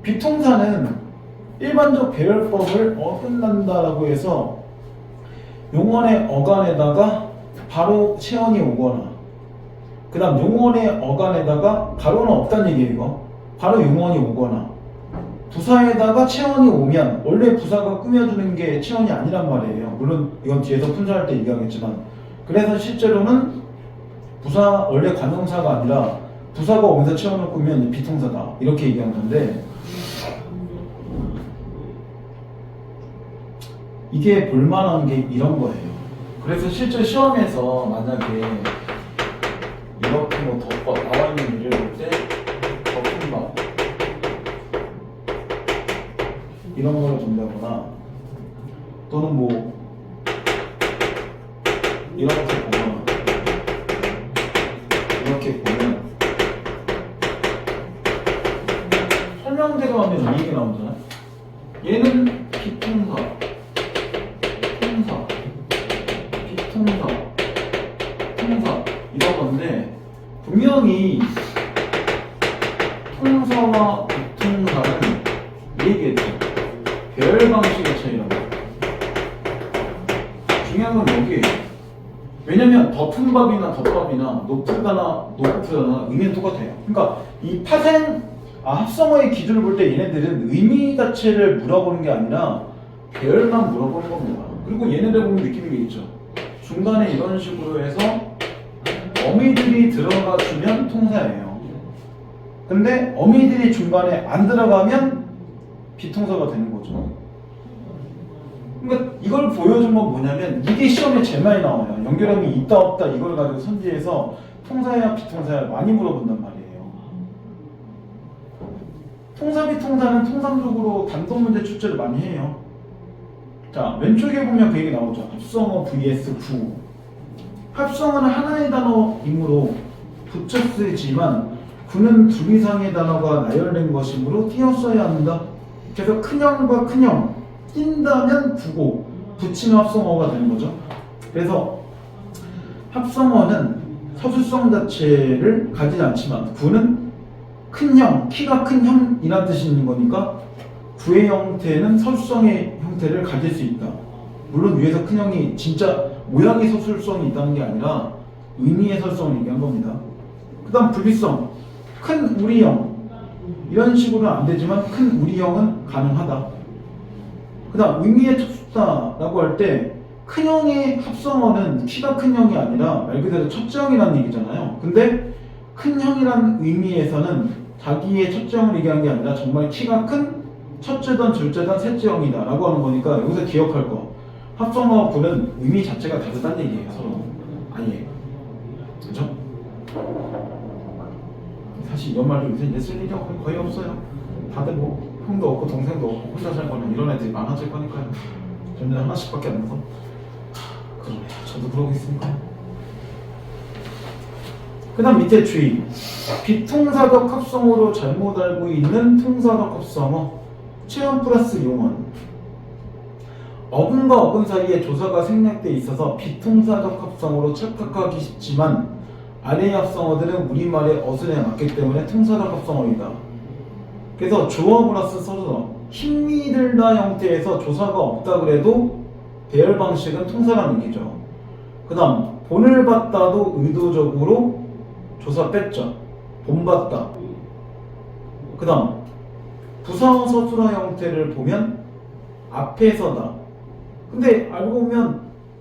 비통사는 일반적 배열법을 어긋난다라고 해서 용언의 어간에다가 바로 체온이 오거나 그 다음 용언의 어간에다가 가로는 없다는 얘기예요. 이거 바로 용언이 오거나 부사에다가 체온이 오면 원래 부사가 꾸며주는 게 체온이 아니란 말이에요. 물론 이건 뒤에서 분사할 때 얘기하겠지만 그래서 실제로는 부사 원래 관형사가 아니라 부사가 오면서 체온을 꾸면 비통사다 이렇게 얘기하는 건데 이게 볼만한 게 이런 거예요. 그래서 실제 시험에서 만약에 이렇게 뭐 나와 있는 일을 볼 때 덮음밥 이런 거를 준다거나 또는 뭐 이렇게 보면 설명대로 하면 이 얘기 나오잖아요. 얘는 비통사, 통사, 비통사, 통사 이런 건데 분명히 통사와 비통사는 얘기했죠. 배열 방식의 차이라고. 중요한 건 밥이나 덮밥이나 높다나 의미는 똑같아요. 그러니까 이 합성어의 기준을 볼 때 얘네들은 의미 자체를 물어보는 게 아니라 배열만 물어보는 겁니다. 그리고 얘네들 보면 느끼는 게 있죠. 중간에 이런 식으로 해서 어미들이 들어가 주면 통사예요. 근데 어미들이 중간에 안 들어가면 비통사가 되는 거죠. 그러니까 이걸 보여준 건 뭐냐면 이게 시험에 제일 많이 나와요. 연결음이 있다 없다 이걸 가지고 선지해서 통사야 비통사야 많이 물어본단 말이에요. 통사 비통사는 통상적으로 단독 문제 출제를 많이 해요. 자, 왼쪽에 보면 그 얘기 나오죠. 합성어 vs 구호. 합성어는 하나의 단어이므로 붙여 쓰지만 구는 둘 이상의 단어가 나열된 것이므로 띄어 써야 한다. 그래서 큰형과 큰형 낀다면 구고 붙이면 합성어가 되는 거죠. 그래서 합성어는 서술성 자체를 가지지 않지만 구는 큰형, 키가 큰 형이란 뜻이 있는 거니까 구의 형태는 서술성의 형태를 가질 수 있다. 물론 위에서 큰형이 진짜 모양의 서술성이 있다는 게 아니라 의미의 서술성을 얘기한 겁니다. 그 다음 분리성, 큰 우리형 이런 식으로는 안 되지만 큰 우리형은 가능하다. 그 다음 의미의 특수다라고 할 때 큰형의 합성어는 키가 큰 형이 아니라 말 그대로 첫째 형이라는 얘기잖아요. 근데 큰 형이라는 의미에서는 자기의 첫째 형을 얘기한 게 아니라 정말 키가 큰 첫째든 둘째든 셋째 형이다 라고 하는 거니까 여기서 기억할 거 합성어 구는 의미 자체가 다르다는 얘기예요. 서로 아니에요. 그죠? 사실 이런 말도 요새 이제 쓸 일이 거의 없어요. 다들 뭐 형도 없고 동생도 없고 혼자 살 거면 이런 애들이 많아질 거니까요. 점점 하나씩밖에 안 나서 그러네요. 저도 그러고 있으니까요. 그 다음 밑에 주의. 비통사적 합성어로 잘못 알고 있는 통사적 합성어. 체험 플러스 용언. 어근과 어근 사이에 조사가 생략돼 있어서 비통사적 합성어로 착각하기 쉽지만 아래의 합성어들은 우리말의 어순에 맞기 때문에 통사적 합성어이다. 그래서 주어 플러스 서술어. 힘미들다 형태에서 조사가 없다 그래도 배열 방식은 통사라는 얘기죠. 그 다음 본을 봤다도 의도적으로 조사 뺐죠. 본봤다. 그 다음 부사어 서술어 형태를 보면 앞에서다. 근데 알고 보면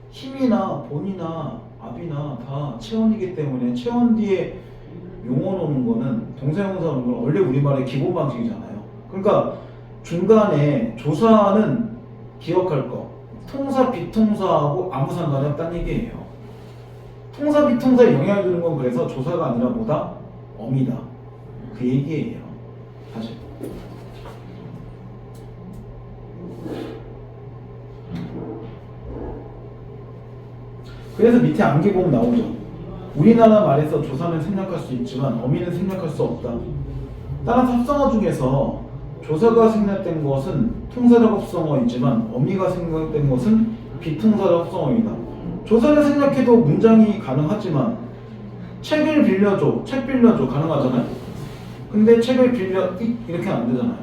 힘이나 본이나 앞이나 다 체언이기 때문에 체언 뒤에 용언 오는 거는 동사형사 오는 건 원래 우리말의 기본 방식이잖아요. 그러니까 중간에 조사는 기억할 거 통사 비통사하고 아무 상관이 없다는 얘기예요. 통사 비통사에 영향을 주는 건 그래서 조사가 아니라 뭐다? 어미다. 그 얘기예요. 사실. 그래서 밑에 암기 보면 나오죠. 우리나라 말에서 조사는 생략할 수 있지만 어미는 생략할 수 없다. 따라서 합성어 중에서 조사가 생략된 것은 통사적 합성어이지만 어미가 생략된 것은 비통사적 합성어이다. 조사를 생략해도 문장이 가능하지만 책을 빌려줘, 책 빌려줘 가능하잖아요. 근데 책을 빌려 이렇게는 안 되잖아요.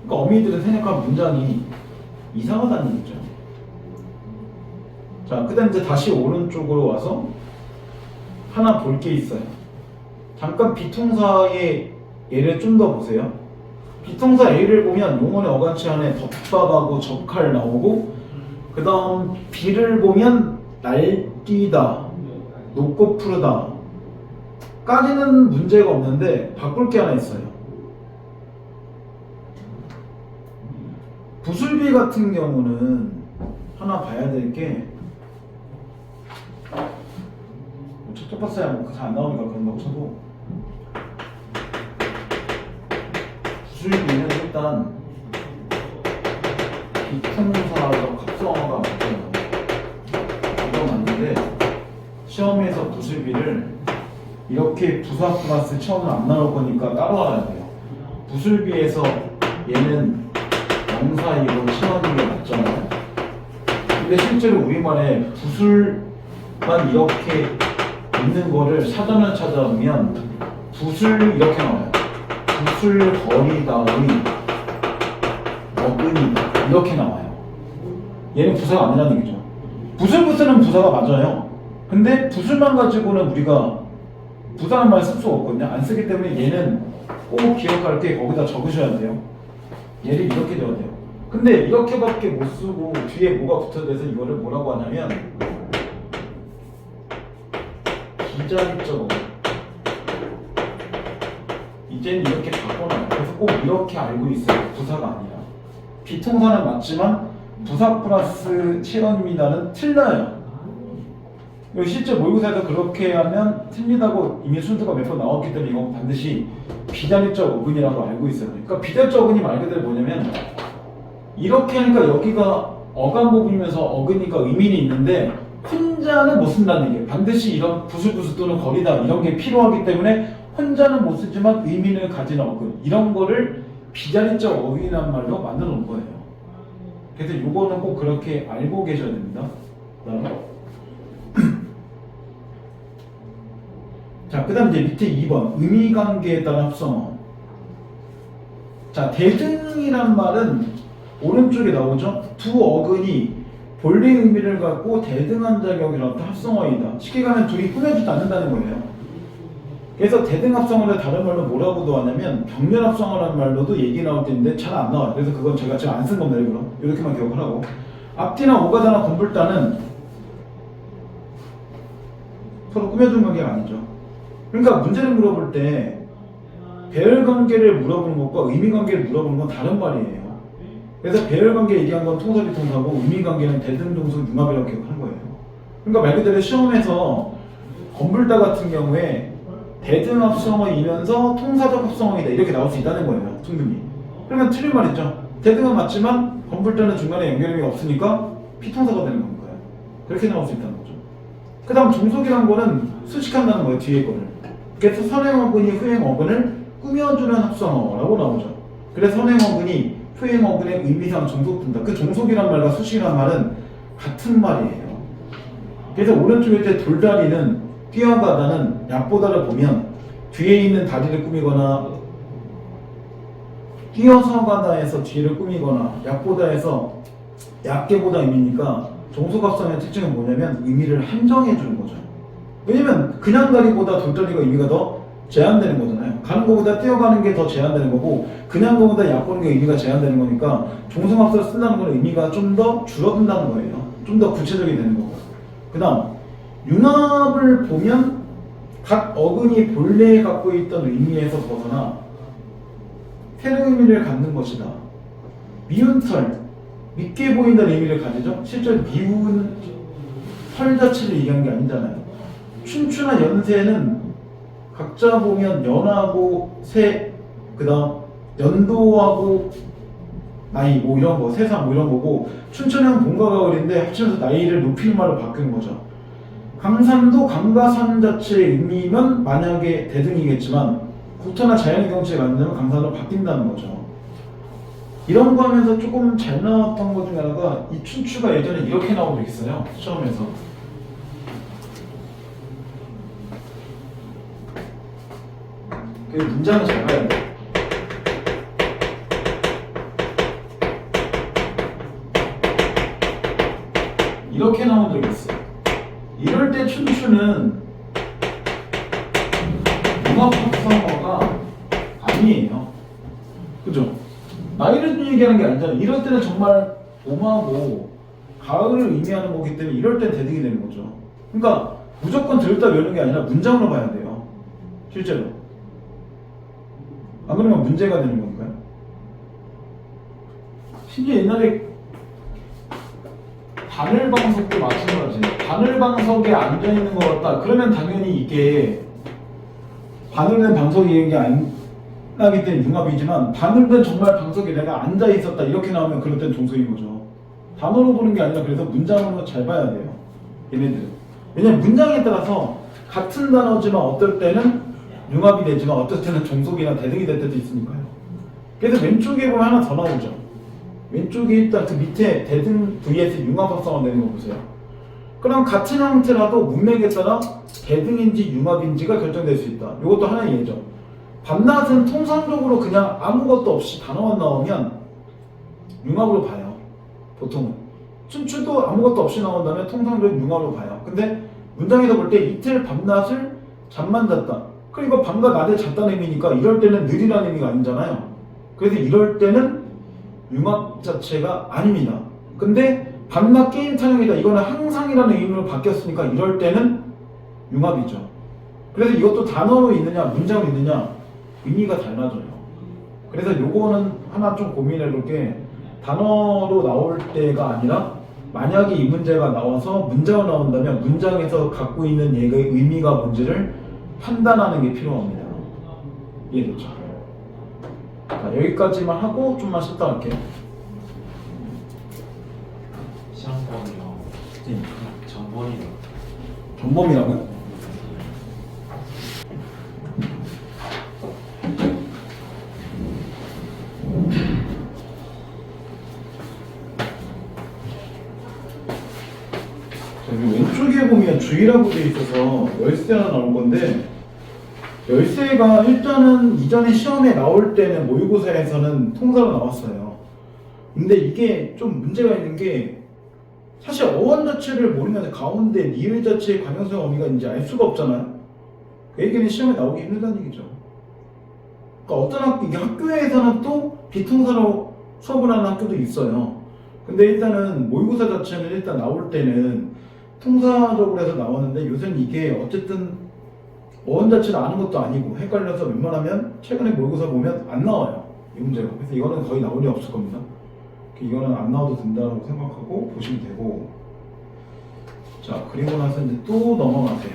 그러니까 어미들은 생략한 문장이 이상하다는 얘기죠. 자, 그 다음 이제 다시 오른쪽으로 와서 하나 볼 게 있어요. 잠깐 비통사의 예를 좀 더 보세요. 비통사 A를 보면 용언의 어간치 안에 덮밥하고 적할 나오고 그 다음 B를 보면 날뛰다, 높고 푸르다 까지는 문제가 없는데 바꿀 게 하나 있어요. 부술비 같은 경우는 하나 봐야 될 게 첫 봤어야 뭐 잘 안 나오니까 그런다고 쳐도 부술비는 일단 비통사적 합성어가 맞잖아요. 이거 맞는데 시험에서 부술비를 이렇게 부사 플러스 처음은 안 나올 거니까 따로 알아야 돼요. 부술비에서 얘는 명사이고 시험인 게 맞잖아요. 근데 실제로 우리말에 부술만 이렇게 있는 거를 사전을 찾아보면 붓을 이렇게 나와요. 붓을 버리다의 어근이다 이렇게 나와요. 얘는 부사가 아니라는 얘기죠. 붓을 쓰는 부사가 맞아요. 근데 붓을만 가지고는 우리가 부사는 말 쓸 수가 없거든요. 안 쓰기 때문에 얘는 꼭 기억할 게 거기다 적으셔야 돼요. 얘를 이렇게 되어야 돼요. 근데 이렇게밖에 못 쓰고 뒤에 뭐가 붙어야 돼서 이거를 뭐라고 하냐면 비자립적 어근. 이제는 이렇게 바꿔놔요. 그래서 꼭 이렇게 알고 있어요. 부사가 아니라. 비통사는 맞지만 부사 플러스 체언입니다는 틀려요. 실제 모의고사에서 그렇게 하면 틀리다고 이미 순서가 몇 번 나왔기 때문에 이건 반드시 비자립적 어근이라고 알고 있어요. 그러니까 비자립적 어근이 말 그대로 뭐냐면 이렇게 하니까 여기가 어감 부분이면서 어근이니까 의미는 있는데 혼자는 못 쓴다는 얘기예요. 반드시 이런 부수부수 또는 거리다 이런 게 필요하기 때문에 혼자는 못 쓰지만 의미를 가지는 어근 이런 거를 비자립적 어근이라는 말로 만들어 놓은 거예요. 그래서 요거는 꼭 그렇게 알고 계셔야 됩니다. 자, 그 다음 이제 밑에 2번 의미관계에 따른 합성어. 자, 대등이란 말은 오른쪽에 나오죠. 두 어근이 본래 의미를 갖고 대등한 작용이라 어떤 합성어이다. 쉽게 가면 둘이 꾸며주지 않는다는 거예요. 그래서 대등 합성어를 다른 말로 뭐라고도 하냐면 병렬 합성어라는 말로도 얘기 나올 때 있는데 잘 안 나와요. 그래서 그건 제가 지금 안 쓴 겁니다. 일부러 이렇게만 기억을 하고 앞뒤나 오가다나 건불다는 서로 꾸며준 관계가 아니죠. 그러니까 문제를 물어볼 때 배열 관계를 물어보는 것과 의미 관계를 물어보는 건 다른 말이에요. 그래서 배열 관계 얘기한 건 통사비통사고 의미 관계는 대등동성 융합이라고 기억하는 거예요. 그러니까 말 그대로 시험에서 건불다 같은 경우에 대등 합성어이면서 통사적 합성어이다 이렇게 나올 수 있다는 거예요. 충분히. 그러면 틀린 말이죠. 대등은 맞지만 건불다는 중간에 연결이 없으니까 피통사가 되는 거니까요. 그렇게 나올 수 있다는 거죠. 그 다음 종속이라는 거는 수식한다는 거예요. 뒤에 거를. 그래서 선행어근이 후행어근을 꾸며주는 합성어라고 나오죠. 그래서 선행어근이 후행어근의 의미상 종속된다. 그 종속이란 말과 수식이란 말은 같은 말이에요. 그래서 오른쪽에 이제 돌다리는 뛰어가다는 약보다를 보면 뒤에 있는 다리를 꾸미거나 뛰어서 가다에서 뒤를 꾸미거나 약보다에서 약게보다 의미니까 종속합성의 특징은 뭐냐면 의미를 한정해 주는 거죠. 왜냐면 그냥 다리보다 돌다리가 의미가 더 제한되는 거잖아요. 가는 것보다 뛰어가는 게 더 제한되는 거고 그냥 것보다 약보는 게 의미가 제한되는 거니까 종속합성을 쓴다는 건 의미가 좀 더 줄어든다는 거예요. 좀 더 구체적이 되는 거고. 그 다음 융합을 보면 각 어근이 본래 갖고 있던 의미에서 벗어나 새로운 의미를 갖는 것이다. 미운 털, 밉게 보인다는 의미를 가지죠. 실제 미운 털 자체를 얘기한 게 아니잖아요. 춘추나 연세는 각자 보면 연하고 세, 그 다음 연도하고 나이 뭐 이런 거, 세상 뭐 이런 거고 춘추는 봄과 가을인데 합치면서 나이를 높이는 말로 바뀌는 거죠. 강산도 강가산 자체의 의미면 만약에 대등이겠지만 국토나 자연의 경치에 맞는다면 강산으로 바뀐다는 거죠. 이런 거 하면서 조금 잘 나왔던 것 중에 하나가 이 춘추가 예전에 이렇게 나온 적 있어요. 시험에서. 그 문장은 잘 봐야 돼. 이렇게 나온 적이 있어. 이럴 때 춘추는 융합합성어가 아니에요. 그죠? 나이를 얘기하는 게 아니잖아요. 이럴 때는 정말 봄하고 가을을 의미하는 거기 때문에 이럴 때 대등이 되는 거죠. 그러니까 무조건 들었다 외우는 게 아니라 문장으로 봐야 돼요. 실제로. 안 그러면 문제가 되는 건가요? 심지어 옛날에 바늘방석도 마찬가지예요. 바늘방석에 앉아있는 것 같다. 그러면 당연히 이게 바늘된 방석이 게 아니기 때문에 융합이지만 바늘된 정말 방석에 내가 앉아있었다 이렇게 나오면 그럴 땐 종속인 거죠. 단어로 보는 게 아니라 그래서 문장으로 잘 봐야 돼요. 얘네들은. 왜냐면 문장에 따라서 같은 단어지만 어떨 때는 융합이 되지만 어떨 때는 종속이나 대등이 될 때도 있으니까요. 그래서 왼쪽에 보면 하나 더 나오죠. 왼쪽에 일단 그 밑에 대등 vs 융합합성어 되는 거 보세요. 그럼 같은 형태라도 문맥에 따라 대등인지 융합인지가 결정될 수 있다. 이것도 하나의 예죠. 밤낮은 통상적으로 그냥 아무것도 없이 단어만 나오면 융합으로 봐요. 보통은. 춘추도 아무것도 없이 나온다면 통상적으로 융합으로 봐요. 근데 문장에서 볼 때 이틀 밤낮을 잠만 잤다. 그러니까 밤과 낮에 잤다는 의미니까 이럴 때는 느리라는 의미가 아니잖아요. 그래서 이럴 때는 융합 자체가 아닙니다. 근데 밤낮 게임 타령이다. 이거는 항상이라는 의미로 바뀌었으니까 이럴 때는 융합이죠. 그래서 이것도 단어로 있느냐 문장으로 있느냐 의미가 달라져요. 그래서 요거는 하나 좀 고민해 볼 게 단어로 나올 때가 아니라 만약에 이 문제가 나와서 문장으로 나온다면 문장에서 갖고 있는 얘의 의미가 뭔지를 판단하는 게 필요합니다. 이해됐죠? 자, 여기까지만 하고 좀만 쉬었다 갈게요. 시험권이요. 네. 전본이요. 전범이라고요? 여기 왼쪽에 보면 주의라고 되어 있어서 열쇠 하나 나올 건데 열쇠가 일단은 이전에 시험에 나올 때는 모의고사에서는 통사로 나왔어요. 근데 이게 좀 문제가 있는 게 사실 어원 자체를 모르면 가운데 니을 자체의 관용성 어미가 이제 알 수가 없잖아요. 그 얘기는 시험에 나오기 힘들다는 얘기죠. 그러니까 어떤 학교, 이게 학교에서는 또 비통사로 수업을 하는 학교도 있어요. 근데 일단은 모의고사 자체는 일단 나올 때는 통사적으로 해서 나오는데 요새는 이게 어쨌든 어원 자체를 아는 것도 아니고 헷갈려서 웬만하면 최근에 모의고사 보면 안 나와요. 이 문제가. 그래서 이거는 거의 나올 리 없을 겁니다. 이거는 안 나와도 된다고 생각하고 보시면 되고, 자 그리고 나서 이제 또 넘어가세요.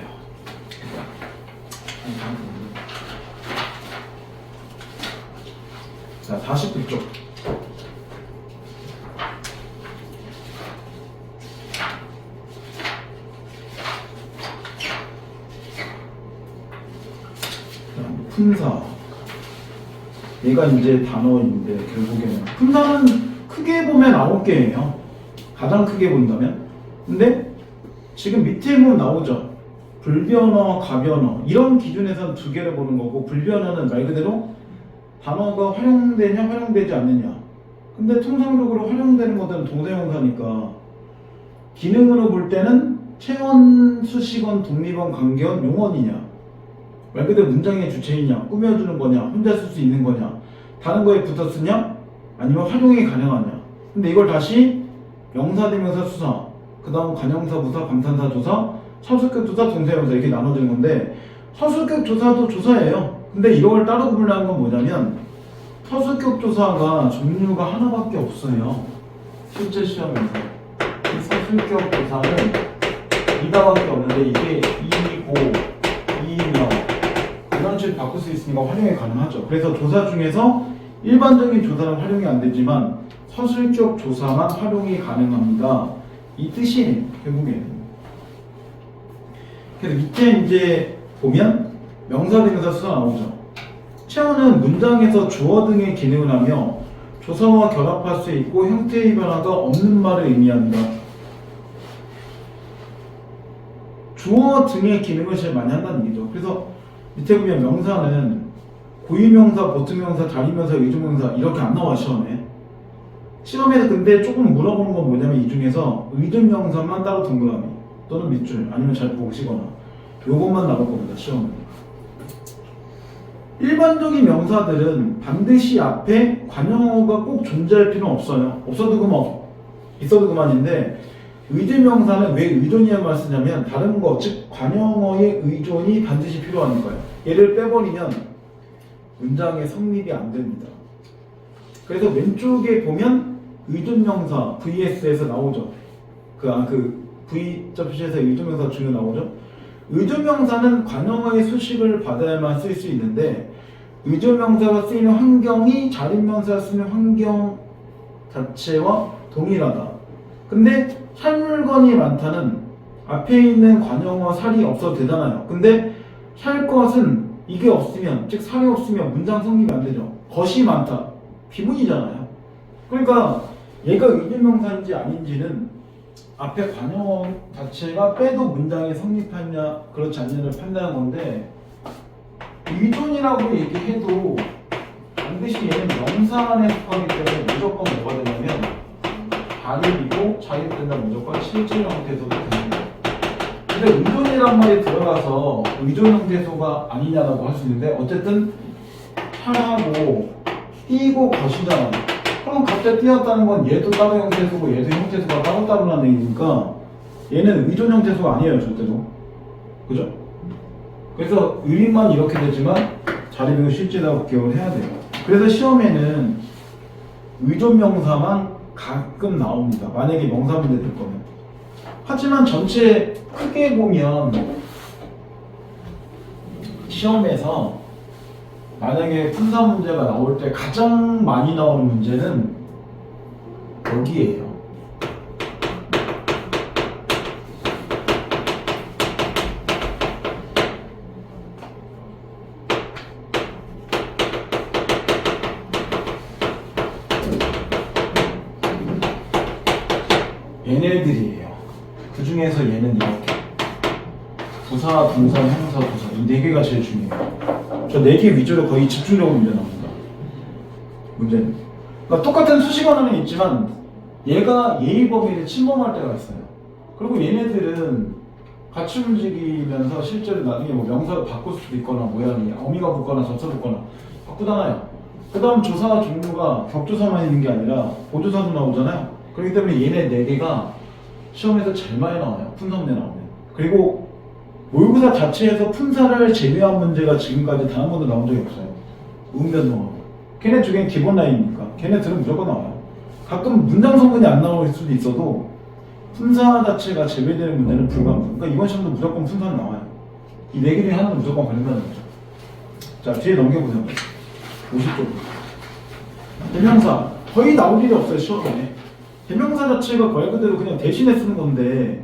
자 49쪽. 품사. 얘가 이제 단어인데 결국에는 품사는 크게 보면 9개예요. 가장 크게 본다면. 근데 지금 밑에 보면 나오죠. 불변어, 가변어 이런 기준에서는 2개를 보는 거고, 불변어는 말 그대로 단어가 활용되냐 활용되지 않느냐. 근데 통상적으로 활용되는 것들은 동사형사니까 기능으로 볼 때는 체원, 수식원, 독립원, 관계원, 용언이냐, 말 그대로 문장의 주체이냐, 꾸며주는 거냐, 혼자 쓸 수 있는 거냐, 다른 거에 붙어 쓰냐, 아니면 활용이 가능하냐. 근데 이걸 다시 명사, 대명사, 수사, 그 다음 관형사, 부사, 감탄사, 조사, 서술격 조사, 동사형사 이렇게 나눠지는 건데, 서술격 조사도 조사예요. 근데 이걸 따로 구분하는 건 뭐냐면 서술격 조사가 종류가 하나밖에 없어요. 실제 시험에서 이 서술격 조사는 이다밖에 없는데 이게 이고, 이명 이런 식으로 바꿀 수 있으니까 활용이 가능하죠. 그래서 조사 중에서 일반적인 조사는 활용이 안 되지만 서술격 조사만 활용이 가능합니다. 이 뜻이에요, 결국에는. 그래서 밑에 이제 보면 명사, 대명사, 수사 나오죠. 체어는 문장에서 주어 등의 기능을 하며 조사와 결합할 수 있고 형태의 변화가 없는 말을 의미한다. 주어 등의 기능을 제일 많이 한다는 얘기죠. 그래서 밑에 보면 명사는 고유명사, 보통명사, 자리명사, 의존명사 이렇게 안 나와 시험에. 시험에서 근데 조금 물어보는 건 뭐냐면 이 중에서 의존명사만 따로 동그라미 또는 밑줄 아니면 잘 보시거나 요것만 나올 겁니다, 시험은. 일반적인 명사들은 반드시 앞에 관형어가 꼭 존재할 필요는 없어요. 없어도 그만, 있어도 그만인데 의존명사는 왜 의존이란 말을 쓰냐면 다른 거, 즉 관형어의 의존이 반드시 필요하니까요. 얘를 빼버리면 문장의 성립이 안 됩니다. 그래서 왼쪽에 보면 의존명사 VS에서 나오죠. V 접시에서 의존명사 중요 나오죠. 의존명사는 관형어의 수식을 받아야만 쓸 수 있는데 의존명사가 쓰이는 환경이 자립명사가 쓰는 환경 자체와 동일하다. 근데 살 물건이 많다는 앞에 있는 관형어 살이 없어도 되잖아요. 근데 살 것은 이게 없으면, 즉 살이 없으면 문장 성립이 안 되죠. 것이 많다. 비문이잖아요. 그러니까 얘가 의존명사인지 아닌지는 앞에 관형어 자체가 빼도 문장이 성립하냐 그렇지 않냐를 판단하는 건데, 의존이라고 얘기해도 반드시 얘는 명사 안에 속하기 때문에 무조건 뭐가 되냐면 자립이고, 자립된다 무조건 실질 형태에서도 됩니다. 근데 의존이란 말이 들어가서 의존 형태소가 아니냐라고 할 수 있는데 어쨌든 하고 띄고 것이잖아. 그럼 갑자기 띄었다는 건 얘도 따로 형태소고 얘도 형태소가 따로따로라는 얘기니까 얘는 의존 형태소가 아니에요 절대로. 그죠? 그래서 의리만 이렇게 되지만 자리 비교 실제라고 기억을 해야 돼요. 그래서 시험에는 의존 명사만 가끔 나옵니다. 만약에 명사 문제 될 거면. 하지만 전체 크게 보면 시험에서 만약에 분사 문제가 나올 때 가장 많이 나오는 문제는 여기에요. 얘네들이에요. 그 중에서 얘는 이렇게 부사, 동사, 형사, 부사 이 네 개가 제일 중요해요. 저 네 개 위주로 거의 집중적으로 문제 나옵니다. 문제는. 그러니까 똑같은 수식어는 있지만 얘가 예의 범위를 침범할 때가 있어요. 그리고 얘네들은 같이 움직이면서 실제로 나중에 뭐 명사를 바꿀 수도 있거나 모양이 어미가 붙거나 접사 붙거나 바꾸잖아요. 그 다음 조사 종류가 격조사만 있는 게 아니라 보조사도 나오잖아요. 그렇기 때문에 얘네 네 개가 시험에서 제일 많이 나와요. 분사 문제 나오면. 그리고 모의고사 자체에서 분사를 제외한 문제가 지금까지 단 한 번도 나온 적이 없어요. 음변동하고. 걔네 중엔 기본 라인이니까. 걔네들은 무조건 나와요. 가끔 문장 성분이 안 나올 수도 있어도 분사 자체가 제외되는 문제는 불가합니다. 그러니까 이번 시험도 무조건 분사는 나와요. 이 네 개 중에 하나는 무조건 걸린다는 거죠. 자, 뒤에 넘겨보세요. 50쪽. 대명사. 거의 나올 일이 없어요, 시험에. 대명사 자체가 말 그대로 그냥 대신에 쓰는 건데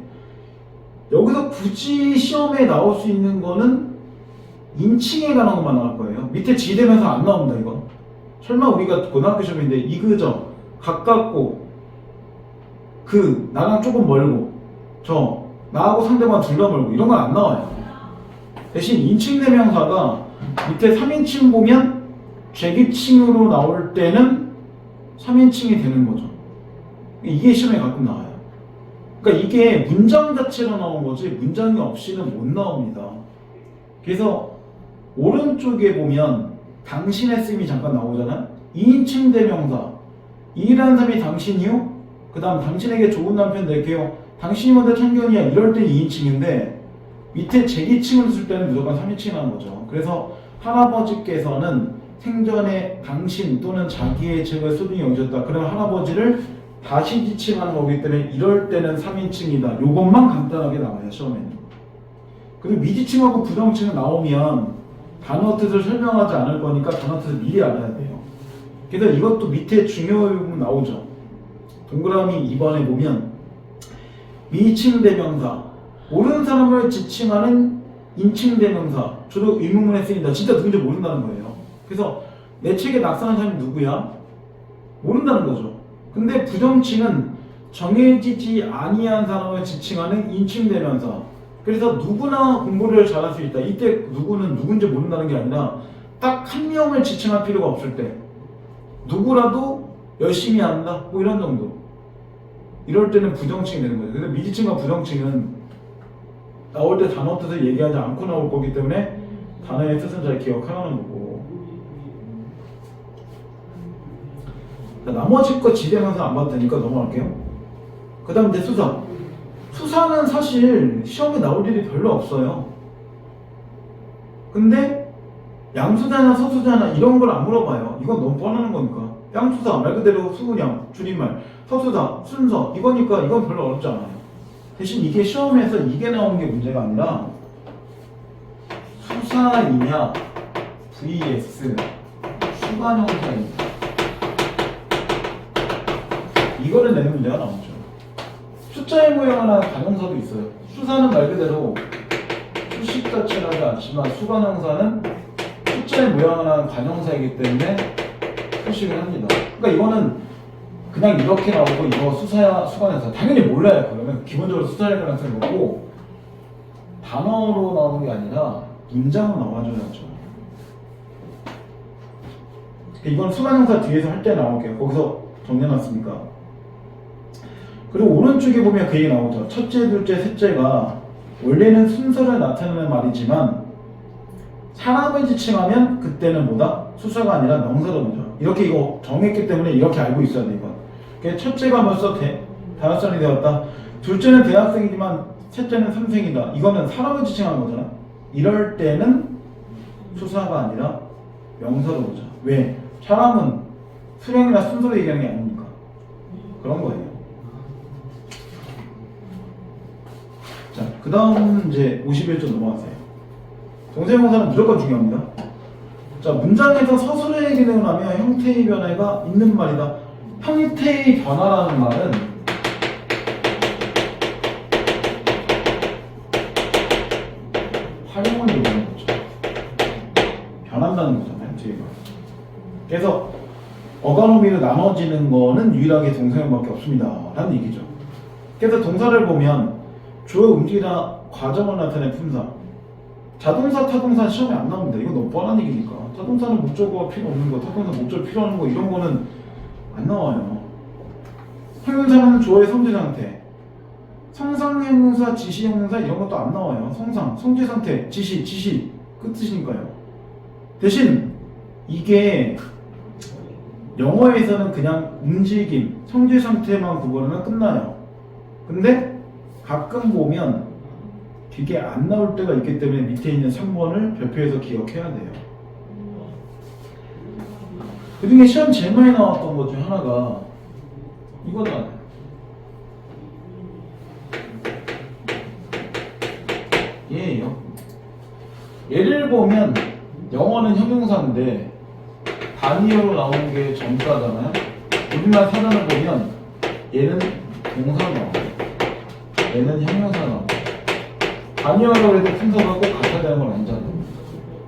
여기서 굳이 시험에 나올 수 있는 거는 인칭에 관한 것만 나올 거예요. 밑에 지대명사 안 나옵니다, 이거. 설마 우리가 고등학교 시험인데 이그저, 가깝고, 그, 나랑 조금 멀고, 저, 나하고 상대방 둘 다 멀고 이런 건 안 나와요. 대신 인칭 대명사가 밑에 3인칭 보면 죄기칭으로 나올 때는 3인칭이 되는 거죠. 이게 시험에 가끔 나와요. 그러니까 이게 문장 자체로 나온 거지 문장이 없이는 못 나옵니다. 그래서 오른쪽에 보면 당신의 쓰임이 잠깐 나오잖아요. 2인칭 대명사 이라는 사람이 당신이요? 그 다음 당신에게 좋은 남편 될게요. 당신이 먼저 참견이야. 이럴 때 2인칭인데 밑에 제기칭을 쓸 때는 무조건 3인칭 하는 거죠. 그래서 할아버지께서는 생전에 당신 또는 자기의 책을 소중히 여기셨다. 그러면 할아버지를 다시 지칭하는 거기 때문에 이럴 때는 3인칭이다. 요것만 간단하게 나와요, 시험에는. 그리고 미지칭하고 부정칭은 나오면 단어 뜻을 설명하지 않을 거니까 단어 뜻을 미리 알아야 돼요. 그래서 이것도 밑에 중요 부분 나오죠. 동그라미 2번에 보면 미칭 대명사, 모르는 사람을 지칭하는 인칭 대명사, 주로 의문문에 쓰인다. 진짜 누군지 모른다는 거예요. 그래서 내 책에 낙서한 사람이 누구야? 모른다는 거죠. 근데 부정칭은 정해지지 아니한 사람을 지칭하는 인칭 대명사. 그래서 누구나 공부를 잘할 수 있다. 이때 누구는 누군지 모른다는 게 아니라 딱 한 명을 지칭할 필요가 없을 때 누구라도 열심히 한다. 뭐 이런 정도. 이럴 때는 부정칭이 되는 거죠. 그래서 미지칭과 부정칭은 나올 때 단어 뜻을 얘기하지 않고 나올 거기 때문에 단어의 뜻은 잘 기억하라는 거고. 나머지 거 지대명사 안 봐도 되니까 넘어갈게요. 그 다음 이제 수사. 수사는 사실 시험에 나올 일이 별로 없어요. 근데 양수자나 서수자나 이런 걸 안 물어봐요. 이건 너무 뻔한 거니까. 양수사 말 그대로 수그냥 줄임말, 서수자 순서 이거니까 이건 별로 어렵지 않아요. 대신 이게 시험에서 이게 나오는 게 문제가 아니라 수사이냐 vs 수관형사이냐 이거를 내는 문제가 나오죠. 숫자의 모양하나 관형사도 있어요. 수사는 말 그대로 수식 자체를 하지 않지만 수관형사는 숫자의 모양하나 관형사이기 때문에 수식을 합니다. 그러니까 이거는 그냥 이렇게 나오고 이거 수사야 수관형사 당연히 몰라요. 그러면 기본적으로 수사의 가능성이 높고 단어로 나오는 게 아니라 문장으로 나와줘야죠. 이건 수관형사 뒤에서 할 때 나올게요. 거기서 정리해놨으니까. 그리고 오른쪽에 보면 그 얘기 나오죠. 첫째, 둘째, 셋째가 원래는 순서를 나타내는 말이지만 사람을 지칭하면 그때는 뭐다? 수사가 아니라 명사로 보죠. 이렇게 이거 정했기 때문에 이렇게 알고 있어야 돼, 이건. 그게 첫째가 벌써 대학생이 되었다. 둘째는 대학생이지만 셋째는 삼생이다. 이거는 사람을 지칭하는 거잖아. 이럴 때는 수사가 아니라 명사로 보자. 왜? 사람은 수령이나 순서로 얘기하는 게 아니니까. 그런 거예요. 자, 그 다음 이제 51조 넘어가세요. 동사형용사는 무조건 중요합니다. 자, 문장에서 서술의 기능을 하며 형태의 변화가 있는 말이다. 형태의 변화라는 말은 활용을 요구하는 거죠. 변한다는 거잖아요, 형태의 변화. 그래서 어간어미로 나눠지는 거는 유일하게 동사형밖에 없습니다 라는 얘기죠. 그래서 동사를 보면 주어 움직이나 과정을 나타낸 품사, 자동사, 타동사 시험에 안 나옵니다. 이거 너무 뻔한 얘기니까. 자동사는 목적어가 필요 없는 거, 타동사 목적어 필요한 거, 이런 거는 안 나와요. 형용사는 주어의 성질 상태, 성상형용사, 지시형용사 이런 것도 안 나와요. 성상, 성질 상태, 지시 그 뜻이니까요. 대신 이게 영어에서는 그냥 움직임, 성질 상태만 구분하면 끝나요. 근데 가끔 보면 되게 안 나올 때가 있기 때문에 밑에 있는 3번을 별표해서 기억해야 돼요. 그 중에 시험 제일 많이 나왔던 것 중에 하나가 이거다. 얘예요. 얘를 보면 영어는 형용사인데 단위어로 나오는 게 전부라잖아요. 우리말 사전을 보면 얘는 동사가 나와요. 얘는 형용사가 나와요. 단위어로 해도 순서가 꼭 같아야 되는 건 아니잖아요.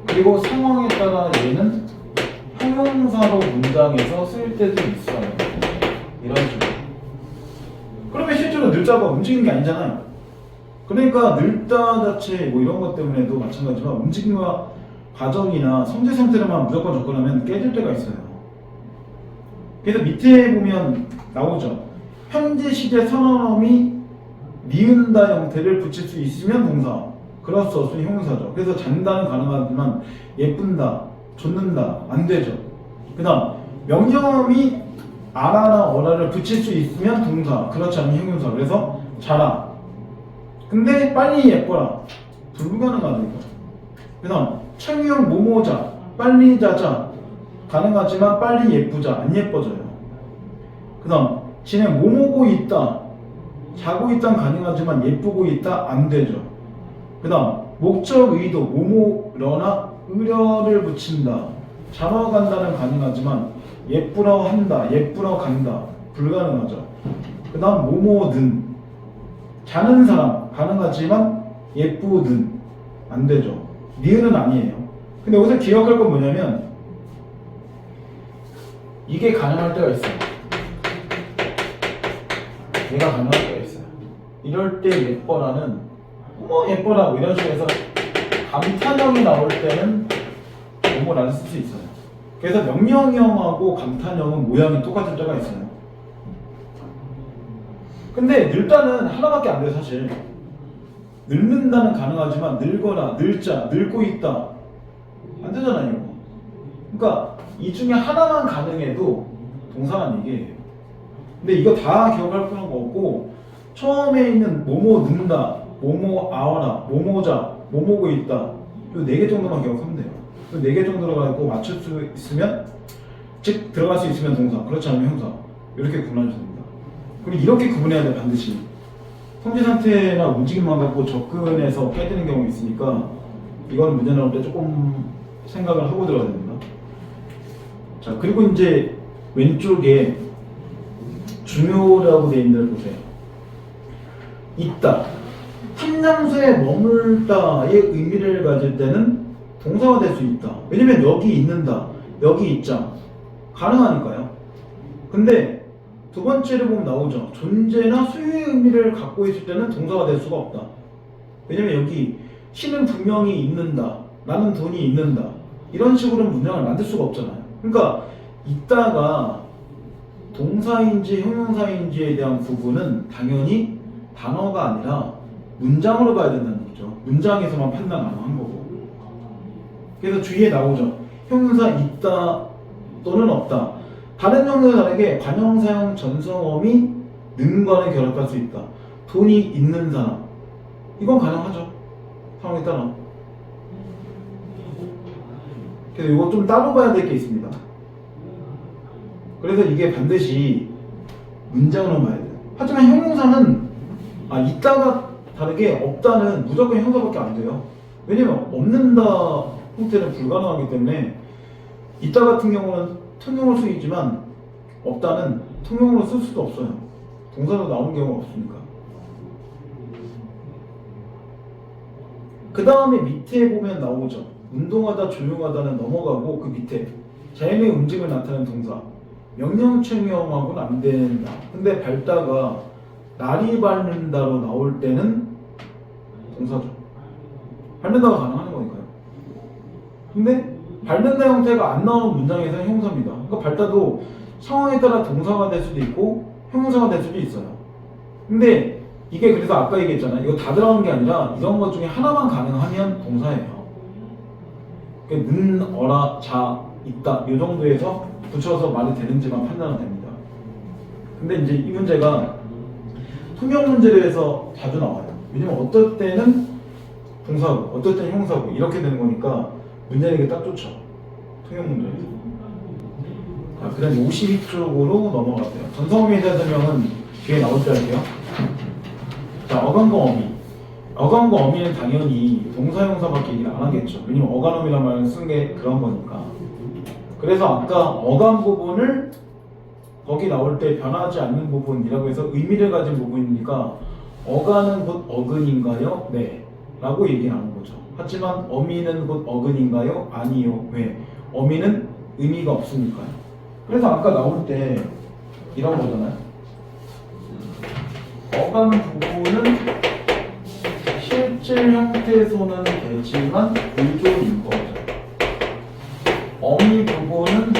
그리고 상황에 따라 얘는 형용사로 문장에서 쓸 때도 있어요. 이런 식으로. 그러면 실제로 늘자가 움직이는 게 아니잖아요. 그러니까 늘자 자체 뭐 이런 것 때문에도 마찬가지지만 움직임과 과정이나 성질 상태로만 무조건 접근하면 깨질 때가 있어요. 그래서 밑에 보면 나오죠. 현재 시제 선언어미 니은다 형태를 붙일 수 있으면 동사, 그럴 수 없으면 형용사죠. 그래서 잔다는 가능하지만 예쁜다, 줬는다 안 되죠. 그 다음 명령어미 아라나 어라를 붙일 수 있으면 동사, 그렇지 않으면 형용사. 그래서 자라. 근데 빨리 예뻐라 불가능하다 이거. 그 다음 창의형 모모자, 빨리 자자 가능하지만 빨리 예쁘자 안 예뻐져요. 그 다음 진행 모모고 있다, 자고 있다는 가능하지만 예쁘고 있다 안 되죠. 그 다음 목적 의도 모모러나 의려를 붙인다, 자러 간다는 가능하지만 예쁘러 한다, 예쁘러 간다 불가능하죠. 그 다음 모모든, 자는 사람 가능하지만 예쁘든 안 되죠. 니은은 아니에요. 근데 여기서 기억할 건 뭐냐면 이게 가능할 때가 있어요. 얘가 가능할 때가 있어요. 이럴 때 예뻐라는 어머 예뻐라 뭐 이런 식으로 해서 감탄형이 나올 때는 뭐라는 쓸 수 있어요. 그래서 명령형하고 감탄형은 모양이 똑같을 때가 있어요. 근데 늙다는 하나밖에 안 돼요. 사실 늙는다는 가능하지만 늙거나 늙자, 늙고 있다 안 되잖아요. 그러니까 이 중에 하나만 가능해도 동사란 얘기예요. 근데 이거 다 기억할 필요가 없고 처음에 있는 뭐뭐 늙다, 뭐뭐 아워라, 뭐뭐자, 뭐뭐고 있다 요 4개 정도만 기억하면 돼요. 그 4개 정도로 가지고 맞출 수 있으면, 즉 들어갈 수 있으면 동사, 그렇지 않으면 형사, 이렇게 구분하셔야 됩니다. 그리고 이렇게 구분해야 돼요. 반드시 성질 상태나 움직임만 갖고 접근해서 깨지는 경우가 있으니까 이건 문제 나올 때 조금 생각을 하고 들어야 됩니다. 자, 그리고 이제 왼쪽에 중요라고 되어 있는 데를 보세요. 있다, 한 장소에 머물다의 의미를 가질 때는 동사가 될 수 있다. 왜냐면 여기 있는다, 여기 있자 가능하니까요. 근데 두 번째를 보면 나오죠. 존재나 소유의 의미를 갖고 있을 때는 동사가 될 수가 없다. 왜냐면 여기 신은 분명히 있는다, 나는 돈이 있는다, 이런 식으로 문장을 만들 수가 없잖아요. 그러니까 있다가 동사인지 형용사인지에 대한 구분은 당연히 단어가 아니라 문장으로 봐야 된다는 얘기죠. 문장에서만 판단 안 한 거고. 그래서 뒤에 나오죠. 형용사 있다 또는 없다. 다른 형용사 다르게 관형사형 전성어미 능과는 결합할 수 있다. 돈이 있는 사람. 이건 가능하죠. 상황에 따라. 그래서 이거 좀 따로 봐야 될 게 있습니다. 그래서 이게 반드시 문장으로 봐야 돼요. 하지만 형용사는 있다가 다르게 없다는 무조건 형사밖에 안 돼요. 왜냐면 없는다 형태는 불가능하기 때문에 있다 같은 경우는 통용으로 쓰이지만 없다는 통용으로 쓸 수도 없어요. 동사로 나오는 경우가 없으니까. 그 다음에 밑에 보면 나오죠. 운동하다 조용하다는 넘어가고 그 밑에 자연의 움직임을 나타내는 동사 명령체형하고는 안 된다. 근데 밟다가 날이 밟는다로 나올 때는 동사죠. 밟는다가 가능한 거니까요. 근데 밟는다 형태가 안 나오는 문장에서는 형사입니다. 그러니까 밟다도 상황에 따라 동사가 될 수도 있고 형용사가 될 수도 있어요. 근데 이게 그래서 아까 얘기했잖아요. 이거 다 들어가는 게 아니라 이런 것 중에 하나만 가능하면 동사예요. 그러니까 는, 어라, 자, 있다 이 정도에서 붙여서 말이 되는지만 판단은 됩니다. 근데 이제 이 문제가 통역 문제로 해서 자주 나와요. 왜냐면 어떨 때는 동사고 어떨 때는 형사고 이렇게 되는 거니까 문제 내기 딱 좋죠. 통역 문제에서. 자, 그 다음 52쪽으로 넘어가세요. 전성어미에 대한 설명은 뒤에 나올 때 할게요. 자, 어간과 어미. 어간과 어미는 당연히 동사 형사밖에 얘기를 안 하겠죠. 왜냐면 어간어미란 말을 쓴 게 그런 거니까. 그래서 아까 어간 부분을 거기 나올 때 변하지 않는 부분이라고 해서 의미를 가진 부분이니까 어간은 곧 어근인가요? 네 라고 얘기 나온 거죠. 하지만 어미는 곧 어근인가요? 아니요. 왜? 어미는 의미가 없으니까요. 그래서 아까 나올 때 이런 거잖아요. 어간 부분은 실질 형태소는 되지만 의존인 거죠. 어미 부분은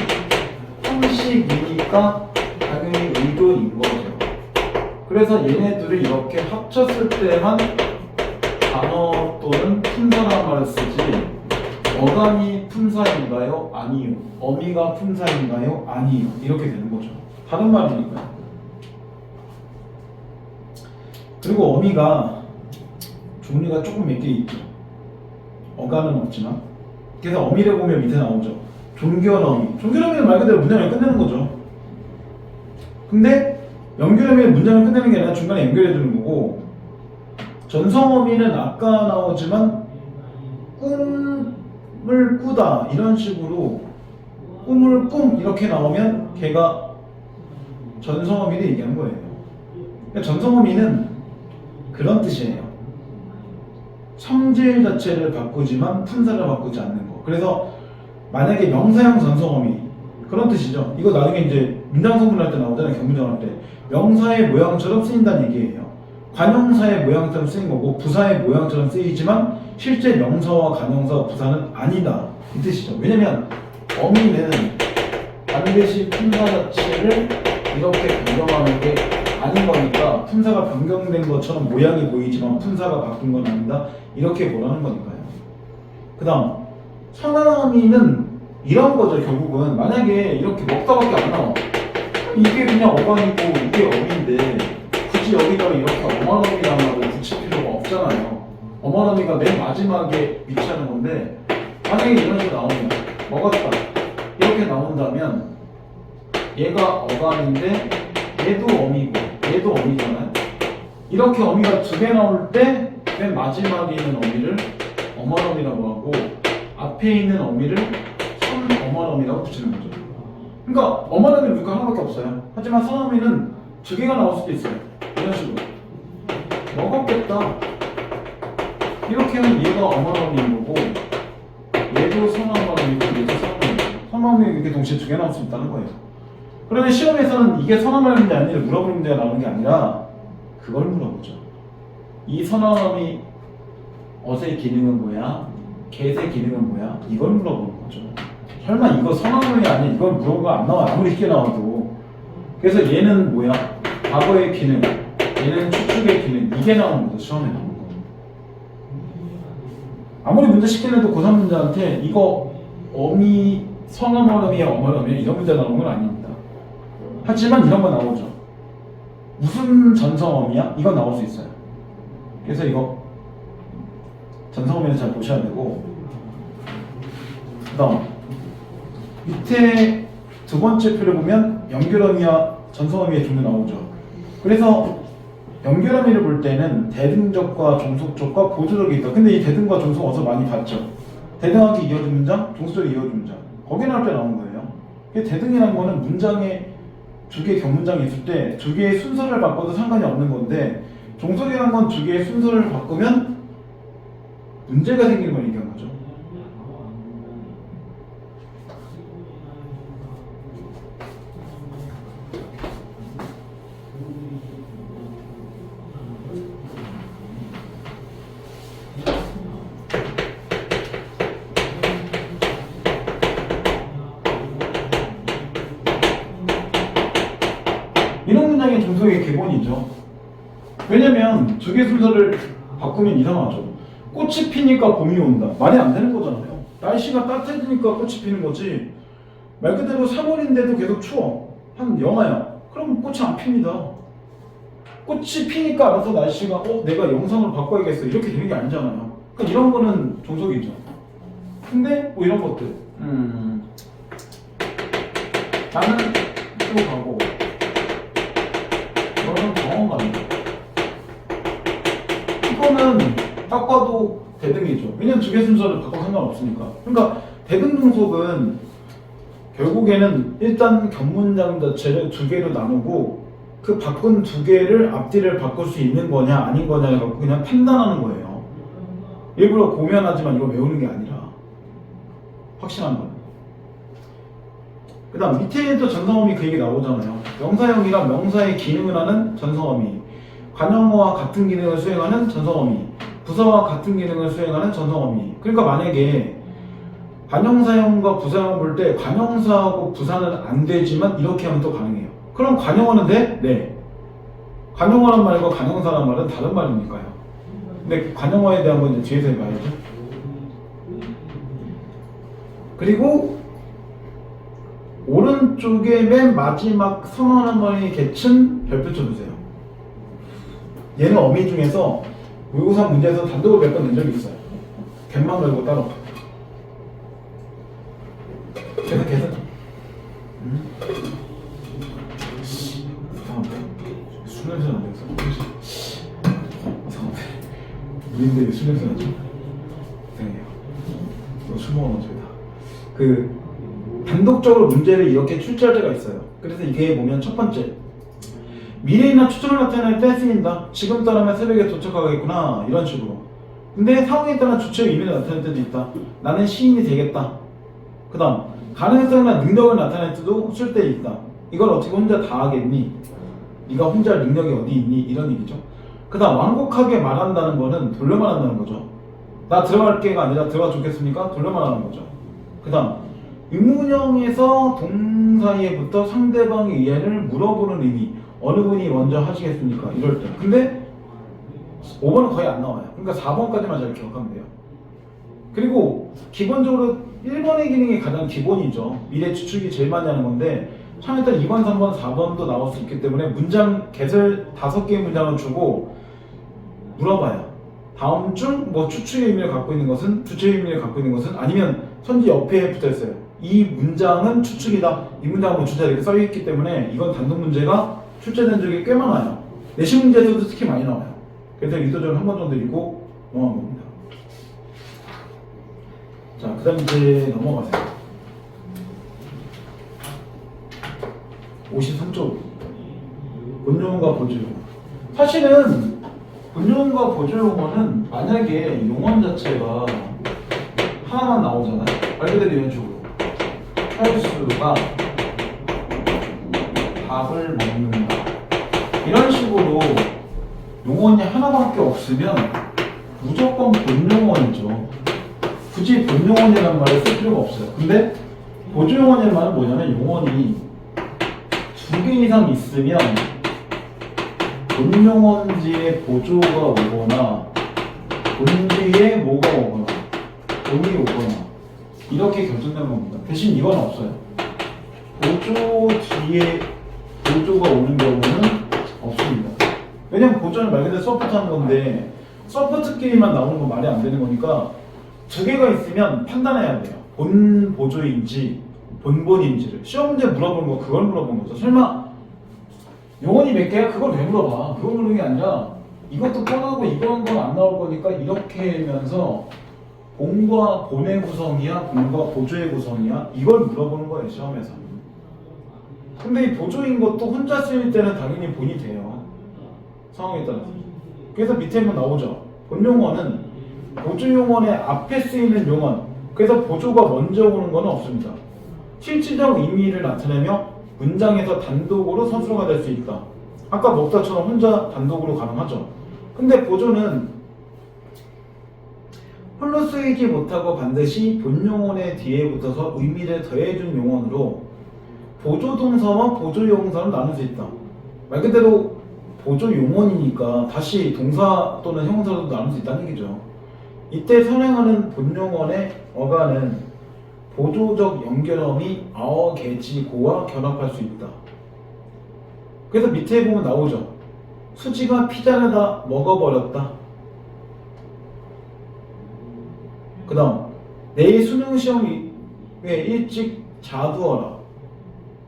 형식이니까 당연히 의존인 거죠. 그래서 얘네들을 이렇게 합쳤을 때만 단어 또는 품사란 말을 쓰지 어간이 품사인가요? 아니요. 어미가 품사인가요? 아니요. 이렇게 되는 거죠. 다른 말이니까요. 그리고 어미가 종류가 조금 몇 개 있죠. 어간은 없지만. 그래서 어미를 보면 밑에 나오죠. 종결어미. 종결어미는 말 그대로 문장을 끝내는 거죠. 근데 연결어미는 문장을 끝내는 게 아니라 중간에 연결해주는 거고, 전성어미는 아까 나오지만 꿈을 꾸다 이런 식으로 꿈을 꿈 이렇게 나오면 걔가 전성어미를 얘기하는 거예요. 그러니까 전성어미는 그런 뜻이에요. 성질 자체를 바꾸지만 품사를 바꾸지 않는 거. 그래서 만약에 명사형 전성어미 그런 뜻이죠. 이거 나중에 이제 문장 성분할 때 나오잖아요. 경문장 할 때 명사의 모양처럼 쓰인다는 얘기예요. 관형사의 모양처럼 쓰인 거고 부사의 모양처럼 쓰이지만 실제 명사와 관형사, 부사는 아니다 이 뜻이죠. 왜냐면 어미는 반드시 품사 자체를 이렇게 변경하는 게 아닌 거니까 품사가 변경된 것처럼 모양이 보이지만 품사가 바뀐 건 아니다 이렇게 보라는 거니까요. 그 다음 선어미는 이런 거죠. 결국은 만약에 이렇게 먹다밖에 안 나와. 이게 그냥 어간이고 이게 어미인데 굳이 여기다가 이렇게 어만어미라는 말을 붙일 필요가 없잖아요. 어만어미가 맨 마지막에 위치하는 건데 만약에 이런 식으로 나오면 먹었다 이렇게 나온다면 얘가 어간인데 얘도 어미고 얘도 어미잖아요. 이렇게 어미가 두 개 나올 때 맨 마지막에 있는 어미를 어만어미라고 하고 앞에 있는 어미를 선어만어미라고 붙이는 거죠. 그러니까 어만어미는 물가 하나밖에 없어요. 하지만 선어미는 두 개가 나올 수도 있어요. 이런 식으로 먹었겠다 이렇게 하면 얘가 어만어미인 거고 얘도 선어만어미고 얘도 선어만어미고 선어만어미 이렇게 동시에 두 개 나올 수 있다는 거예요. 그러면 시험에서는 이게 선어만어미인지 아닌지 물어보는 문제가 나오는 게 아니라 그걸 물어보죠. 이 선어만어미 어의 기능은 뭐야? 개의 기능은 뭐야? 이걸 물어보는 거죠. 설마 이거 선어만어미 아니야? 이걸 물어보는 거 안 나와. 아무리 쉽게 나와도. 그래서 얘는 뭐야? 과거의 기능, 얘는 추측의 기능, 이게 나오는 거죠. 시험에 나오는 거. 아무리 문제 쉽게 내도 고3 문제한테 이거 어미 성어머럼이야 어머럼이야 이런 문제 나오는 건 아닙니다. 하지만 이런 거 나오죠. 무슨 전성어미야? 이건 나올 수 있어요. 그래서 이거 전성어미는 잘 보셔야 되고, 그 다음 밑에 두 번째 표를 보면 연결어미와 전성어미의 종류 나오죠. 그래서 연결어미를 볼 때는 대등적과 종속적과 보조적이 있다. 근데 이 대등과 종속 어서 많이 봤죠. 대등하게 이어진 문장, 종속적이 이어진 문장. 거기에 나올 때 나온 거예요. 대등이라는 거는 문장에 두 개의 격문장이 있을 때 두 개의 순서를 바꿔도 상관이 없는 건데, 종속이라는 건 두 개의 순서를 바꾸면 문제가 생기는 걸 얘기하는 거죠. 이런 문장의 종속의 기본이죠. 왜냐면 두 개의 순서를 바꾸면 이상하죠. 꽃이 피니까 봄이 온다. 말이 안 되는 거잖아요. 날씨가 따뜻해지니까 꽃이 피는 거지. 말 그대로 3월인데도 계속 추워. 한 영하야. 그럼 꽃이 안 핍니다. 꽃이 피니까 알아서 날씨가 내가 영상을 바꿔야겠어. 이렇게 되는 게 아니잖아요. 그러니까 이런 거는 종속이죠. 근데 뭐 이런 것들. 나는 또 가고 너는 병원 간다. 이거는 딱 봐도 대등이죠. 왜냐면 두 개 순서를 바꿔 상관없으니까. 그러니까 대등 종속은 결국에는 일단 격문장 자체를 두 개로 나누고 그 바꾼 두 개를 앞뒤를 바꿀 수 있는 거냐 아닌 거냐를 갖고 그냥 판단하는 거예요. 일부러 고면하지만 이거 외우는 게 아니라 확실한 건. 그 다음 밑에도 전성어미 그 얘기 나오잖아요. 명사형이랑 명사의 기능을 하는 전성어미, 관형어와 같은 기능을 수행하는 전성어미, 부사와 같은 기능을 수행하는 전성어미. 그러니까 만약에 관형사형과 부사형을 볼 때 관형사하고 부사는 안 되지만 이렇게 하면 또 가능해요. 그럼 관형어는 돼? 네. 관형어란 말과 관형사란 말은 다른 말이니까요. 근데 관형어에 대한 건 이제 뒤에서 해봐야죠. 그리고 오른쪽에 맨 마지막 선언한 말의 개춘 별표 쳐주세요. 얘는 어미 중에서 모의고사 문제에서 단독으로 몇 번 낸 적이 있어요. 갯만 걸고 따로. 계속. 술 냄새 나네. 우리인데 술 냄새 나죠? 이상해요. 술 먹어놓은 저희다. 단독적으로 문제를 이렇게 출제할 때가 있어요. 그래서 이게 보면 첫 번째, 미래나 추천을 나타낼 때 쓰인다. 지금 따르면 새벽에 도착하겠구나. 이런 식으로. 근데 상황에 따라 주체의 의미를 나타낼 때도 있다. 나는 시인이 되겠다. 그 다음 가능성이나 능력을 나타낼 때도 쓸 때 있다. 이걸 어떻게 혼자 다 하겠니? 네가 혼자 할 능력이 어디 있니? 이런 얘기죠. 그 다음 완곡하게 말한다는 거는 돌려 말한다는 거죠. 나 들어갈게가 아니라 들어가 좋겠습니까? 돌려 말하는 거죠. 그 다음 의문형에서 동사에부터 상대방의 이해를 물어보는 의미. 어느 분이 먼저 하시겠습니까? 이럴 때. 근데 5번은 거의 안 나와요. 그러니까 4번까지만 잘 기억하면 돼요. 그리고 기본적으로 1번의 기능이 가장 기본이죠. 미래 추측이 제일 많이 하는 건데 참 일단 2번, 3번, 4번도 나올 수 있기 때문에 문장 개설 5개의 문장을 주고 물어봐요. 다음 중 뭐 추측의 의미를 갖고 있는 것은, 주체의 의미를 갖고 있는 것은, 아니면 선지 옆에 붙어있어요. 이 문장은 추측이다. 이 문장은 뭐 주제가 이렇게 써있기 때문에 이건 단독 문제가 출제된 적이 꽤 많아요. 내신 문제에서도 특히 많이 나와요. 그래서 의도적으로 한 번 정도 읽고 넘어간 겁니다. 자, 그 다음 이제 넘어가세요. 53쪽 본용어과 보조용어. 사실은 본용어과 보조용어는 만약에 용언 자체가 하나만 나오잖아요. 말 그대로 이런 식으로 혈수가 밥을 먹는다 이런 식으로 용언이 하나밖에 없으면 무조건 본용어이죠. 굳이 본용어이라는 말을 쓸 필요가 없어요. 근데 보조용어의 말은 뭐냐면 용언이 2개 이상 있으면 본용어인지에 보조가 오거나 본뒤에 뭐가 오거나 돈이 오거나 이렇게 결정되는 겁니다. 대신 이건 없어요. 보조 뒤에 보조가 오는 경우는 없습니다. 왜냐면 보조는 말 그대로 서포트하는 건데 서포트끼리만 나오는 건 말이 안 되는 거니까 두 개가 있으면 판단해야 돼요. 본 보조인지 본본인지를. 시험 문제 물어보는 거 그걸 물어본 거죠. 설마 용언이 몇 개야? 그걸 왜 물어봐? 그걸 물는 게 아니라 이것도 뻔하고 이건 건 안 나올 거니까 이렇게 하면서 본과 본의 구성이야? 본과 보조의 구성이야? 이걸 물어보는 거예요. 시험에서. 근데 이 보조인 것도 혼자 쓰일 때는 당연히 본이 돼요. 상황에 따라서. 그래서 밑에 한번 나오죠. 본용어는 보조용언의 앞에 쓰이는 용언. 그래서 보조가 먼저 오는 건 없습니다. 실질적 의미를 나타내며 문장에서 단독으로 서술어가 될 수 있다. 아까 먹다처럼 혼자 단독으로 가능하죠. 근데 보조는 홀로 쓰이지 못하고 반드시 본용언의 뒤에 붙어서 의미를 더해준 용언으로 보조동사와 보조용사로 나눌 수 있다. 말 그대로 보조용언이니까 다시 동사 또는 형용사로도 나눌 수 있다는 얘기죠. 이때 선행하는 본용언의 어가는 보조적 연결음이 아어, 개지, 고와 결합할 수 있다. 그래서 밑에 보면 나오죠. 수지가 피자를 다 먹어버렸다. 그 다음 내일 수능 시험에 일찍 자두어라.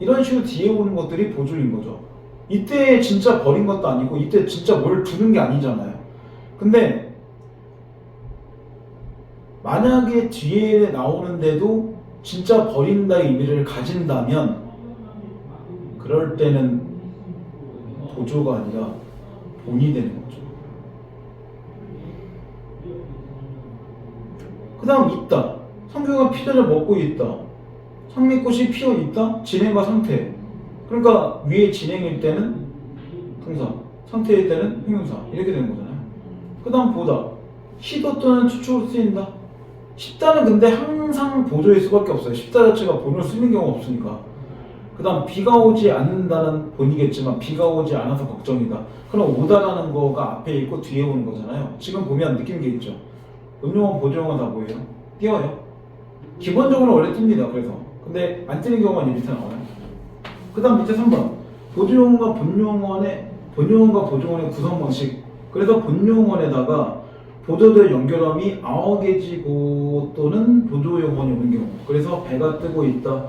이런 식으로 뒤에 오는 것들이 보조인 거죠. 이때 진짜 버린 것도 아니고 이때 진짜 뭘 두는 게 아니잖아요. 근데 만약에 뒤에 나오는데도 진짜 버린다의 의미를 가진다면 그럴 때는 보조가 아니라 본이 되는 거죠. 그 다음 있다. 성규가 피자를 먹고 있다. 장미꽃이 피어 있다. 진행과 상태. 그러니까 위에 진행일 때는 동사, 상태일 때는 형용사 이렇게 되는 거잖아요. 그 다음 보다. 시도 또는 추측으로 쓰인다. 십다는 근데 항상 보조일 수밖에 없어요. 십다 자체가 본으로 쓰는 경우가 없으니까. 그 다음 비가 오지 않는다는 본이겠지만 비가 오지 않아서 걱정이다. 그럼 오다라는 거가 앞에 있고 뒤에 오는 거잖아요. 지금 보면 느끼는 게 있죠. 본용어 보조용어 다 뭐예요? 띄어요. 기본적으로 원래 띱니다. 그래서 근데 안 뜨는 경우가 밑에 나와요. 그 다음 밑에 3번 보조용어가 본용어과 보조용어의 구성 방식. 그래서 본용어에다가 보조될 연결음이 아어개지고 또는 보조용언이 오는 경우. 그래서 배가 뜨고 있다,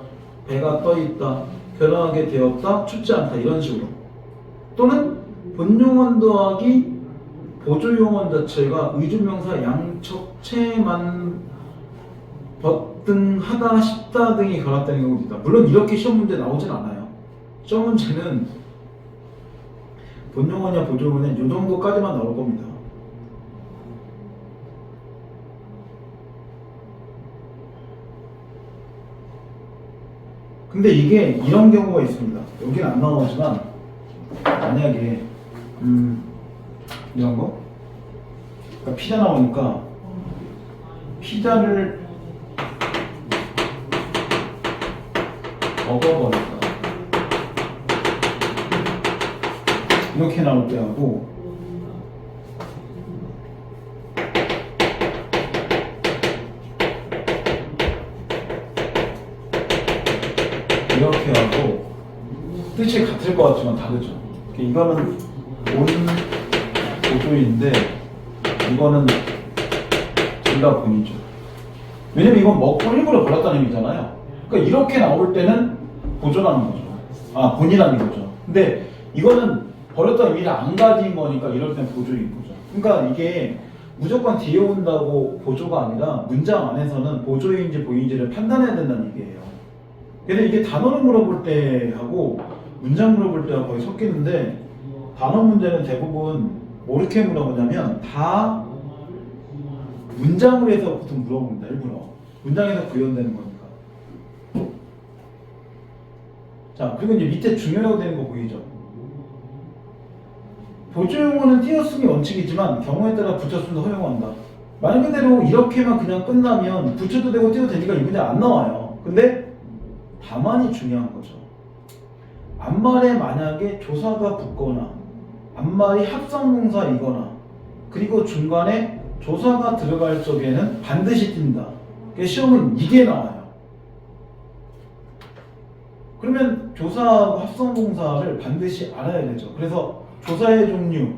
배가 떠 있다, 결혼하게 되었다, 춥지 않다 이런 식으로. 또는 본용언 더하기 보조용언 자체가 의주명사 양척체만 버등하다, 싶다 등이 결합되는 경우도 있다. 물론 이렇게 시험 문제 나오진 않아요. 시험 문제는 본용언이나 보조용언은 이 정도까지만 나올 겁니다. 근데 이게 이런 경우가 있습니다. 여기는 안 나오지만 만약에 이런 거 그러니까 피자 나오니까 피자를 먹어버렸다 이렇게 나올 때 하고 이렇게 하고 뜻이 같을 것 같지만 다르죠. 이거는 본 보조인데 이거는 둘 다 본이죠. 왜냐면 이건 먹고 일부러 버렸다는 의미잖아요. 그러니까 이렇게 나올 때는 보조라는 거죠. 아, 본이라는 거죠. 근데 이거는 버렸다는 의미를 안 가진 거니까 이럴 땐 보조인 거죠. 그러니까 이게 무조건 뒤에 온다고 보조가 아니라 문장 안에서는 보조인지 보인지를 판단해야 된다는 얘기예요. 그래서 이게 단어를 물어볼 때 하고 문장 물어볼 때가 거의 섞이는데 단어 문제는 대부분 뭐 이렇게 물어보냐면 다 문장을 해서 보통 물어봅니다. 일부러 문장에서 구현되는 거니까. 자, 그리고 이제 밑에 중요하게 되는 거 보이죠? 보조용어는 띄어쓰기 원칙이지만 경우에 따라 붙였음도 허용한다. 말 그대로 이렇게만 그냥 끝나면 붙여도 되고 띄어도 되니까 이 문제 안 나와요. 근데 다만이 중요한 거죠. 앞말에 만약에 조사가 붙거나 앞말이 합성동사이거나 그리고 중간에 조사가 들어갈 적에는 반드시 띈다. 시험은 이게 나와요. 그러면 조사하고 합성동사를 반드시 알아야 되죠. 그래서 조사의 종류,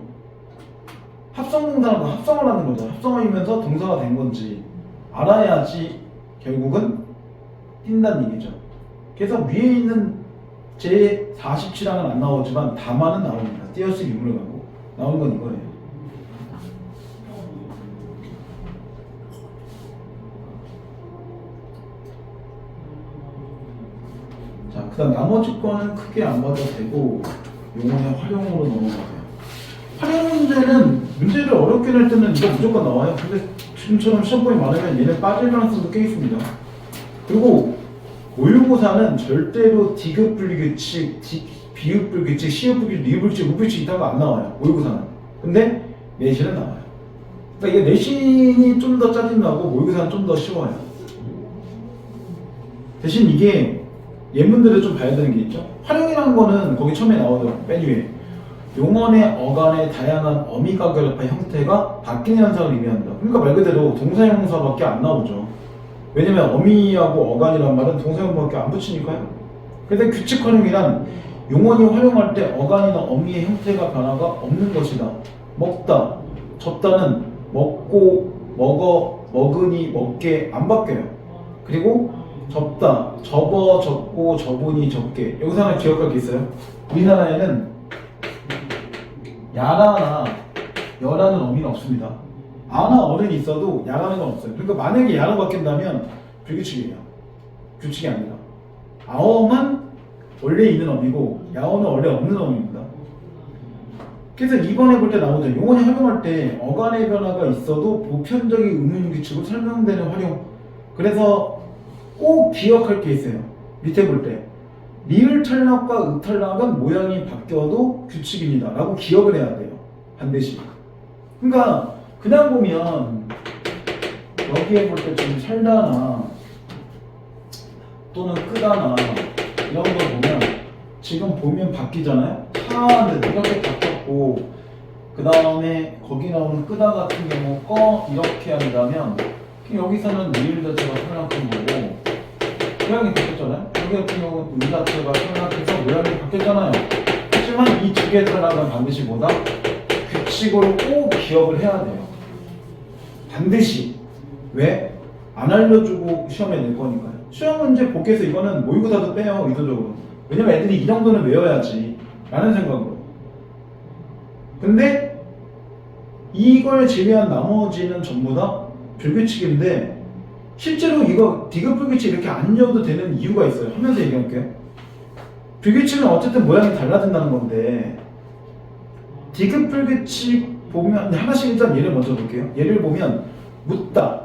합성동사는 합성을 하는 거죠. 합성이면서 동사가 된 건지 알아야지 결국은 띈다는 얘기죠. 그래서 위에 있는 제 47항은 안 나오지만 다만은 나옵니다. 띄어쓰기 유무를 가고 나오는 건 이거예요. 자, 그 다음 나머지 거는 크게 안 봐도 되고 용어의 활용으로 넘어가세요. 활용 문제는 문제를 어렵게 낼 때는 이거 무조건 나와요. 근데 지금처럼 시험범위 많으면 얘네 빠질 가능성도 꽤 있습니다. 그리고 모의고사는 절대로 디귿 불규칙, 비읍 불규칙, 시읍 불규칙, 리읍 불규칙, 우 불규칙 이따가 안 나와요. 모의고사는. 근데 내신은 나와요. 그러니까 이게 내신이 좀 더 짜증나고 모의고사는 좀 더 쉬워요. 대신 이게 예문들을 좀 봐야 되는 게 있죠. 활용이라는 거는 거기 처음에 나오더라고요. 맨 위에. 용언의 어간의 다양한 어미가 결합한 형태가 바뀌는 현상을 의미한다. 그러니까 말 그대로 동사형용사밖에 안 나오죠. 왜냐면 어미하고 어간이란 말은 동사형밖에 안 붙이니까요. 그래서 규칙 활용이란 용언이 활용할 때 어간이나 어미의 형태가 변화가 없는 것이다. 먹다, 접다는 먹고, 먹어, 먹으니, 먹게 안 바뀌어요. 그리고 접다, 접어, 접고, 접으니, 접게. 여기서 하나 기억할 게 있어요. 우리나라에는 야라나 여라는 어미는 없습니다. 아나 어른이 있어도 야라는 건 없어요. 그러니까 만약에 야로 바뀐다면 불규칙이에요. 규칙이 아니라. 아어만 원래 있는 어미고 야어는 원래 없는 어미입니다. 그래서 2번에 볼 때 나오죠. 용언이 활용할 때 어간의 변화가 있어도 보편적인 의문 규칙으로 설명되는 활용. 그래서 꼭 기억할 게 있어요. 밑에 볼 때. 리을 탈락과 읍 탈락은 모양이 바뀌어도 규칙입니다. 라고 기억을 해야 돼요. 반드시. 그러니까 그냥 보면 여기에 볼 때 좀 살다나 또는 끄다나 이런 거 보면 지금 보면 바뀌잖아요. 차는 이렇게 바뀌었고 그 다음에 거기 나오는 끄다 같은 경우 꺼 이렇게 한다면 여기서는 리을 자체가 탈락한 거고 모양이 바뀌었잖아요. 여기 같은 경우는 의 자체가 탈락해서 모양이 바뀌었잖아요. 하지만 이 두 개의 탈락은 반드시 뭐다? 규칙으로 꼭 기억을 해야 돼요. 반드시. 왜? 안 알려주고 시험에 낼 거니까요. 시험 문제 복귀해서 이거는 모의고사도 빼요. 의도적으로. 왜냐면 애들이 이 정도는 외워야지 라는 생각으로. 근데 이걸 제외한 나머지는 전부 다 불규칙인데 실제로 이거 디귿 불규칙 이렇게 안 넣어도 되는 이유가 있어요. 하면서 얘기할게요. 불규칙은 어쨌든 모양이 달라진다는 건데 디귿 불규칙 보면 하나씩 일단 예를 먼저 볼게요. 예를 보면 묻다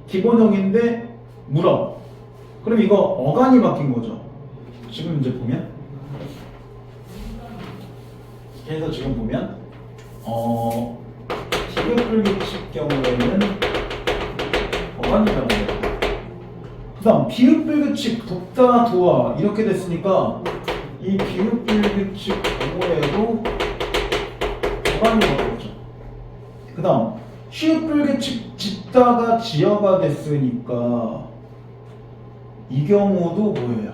기본형인데 물어. 그럼 이거 어간이 바뀐 거죠. 지금 이제 보면 그래서 지금 보면 디귿 불규칙 경우에는 어간이 변합니다. 그 다음 비읍 불규칙 돕다 도와 이렇게 됐으니까 이 비읍 불규칙 경우에도 어간이 바뀌었죠. 그 다음 시읍 불규칙 짓다가 지어가 됐으니까 이 경우도 뭐예요?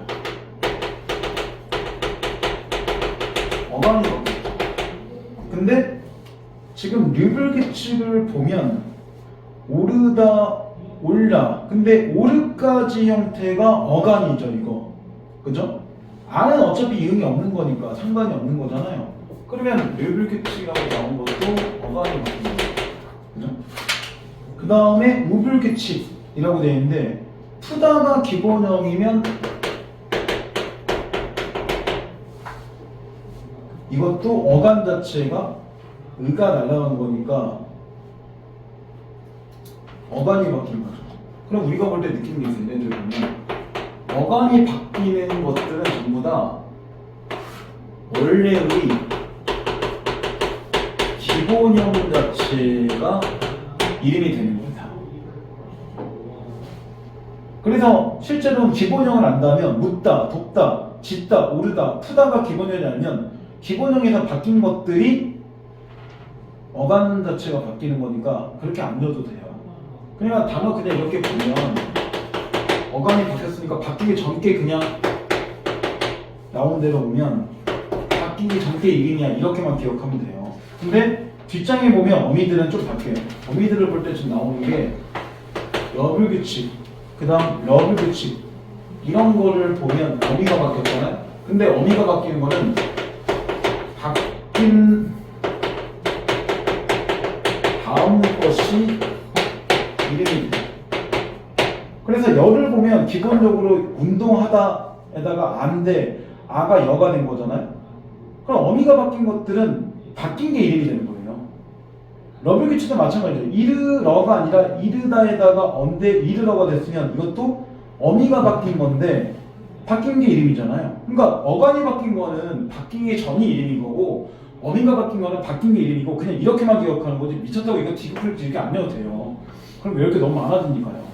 어간이 바뀌었죠. 근데 지금 류불규칙을 보면 오르다 올라 근데 오르까지 형태가 어간이죠. 이거 그죠? 안은 어차피 이응이 없는 거니까 상관이 없는 거잖아요. 그러면 류불규칙이라고 나온 것도 어간이 바뀝니다. 그죠? 그 다음에 우불규칙이라고 되어 있는데 푸다가 기본형이면 이것도 어간 자체가 의가 날아간 거니까 어간이 바뀐 거죠. 그럼 우리가 볼 때 느끼는 게 있어요. 얘들 보면 어간이 바뀌는 것들은 전부 다 원래의 기본형 자체가 이름이 되는 겁니다. 그래서 실제로 기본형을 안다면 묻다, 돕다, 짓다, 오르다, 푸다가 기본형이 아니면 기본형에서 바뀐 것들이 어간 자체가 바뀌는 거니까 그렇게 안 줘도 돼요. 그러니까 단어 그냥 이렇게 보면 어간이 바뀌었으니까 바뀌기 전께 그냥 나온 대로 보면 바뀌기 전께 이름이야 이렇게만 기억하면 돼요. 근데 뒷장에 보면 어미들은 좀 바뀌어요. 어미들을 볼 때 지금 나오는 게 러블 규칙, 그 다음 러블 규칙 이런 거를 보면 어미가 바뀌었잖아요. 근데 어미가 바뀌는 거는 바뀐 다음 것이 이름이 돼요. 그래서 여를 보면 기본적으로 운동하다에다가 안돼 아가 여가 된 거잖아요. 그럼 어미가 바뀐 것들은 바뀐 게 이름이 되는 거예요. 러블 규칙도 마찬가지죠. 이르러가 아니라 이르다에다가 언데 이르러가 됐으면 이것도 어미가 바뀐 건데 바뀐 게 이름이잖아요. 그러니까 어간이 바뀐 거는 바뀌기 전이 이름인 거고 어미가 바뀐 거는 바뀐 게 이름이고 그냥 이렇게만 기억하는 거지 미쳤다고 이거 디귿플 이렇게 안 외워도 돼요. 그럼 왜 이렇게 너무 많아지니까요.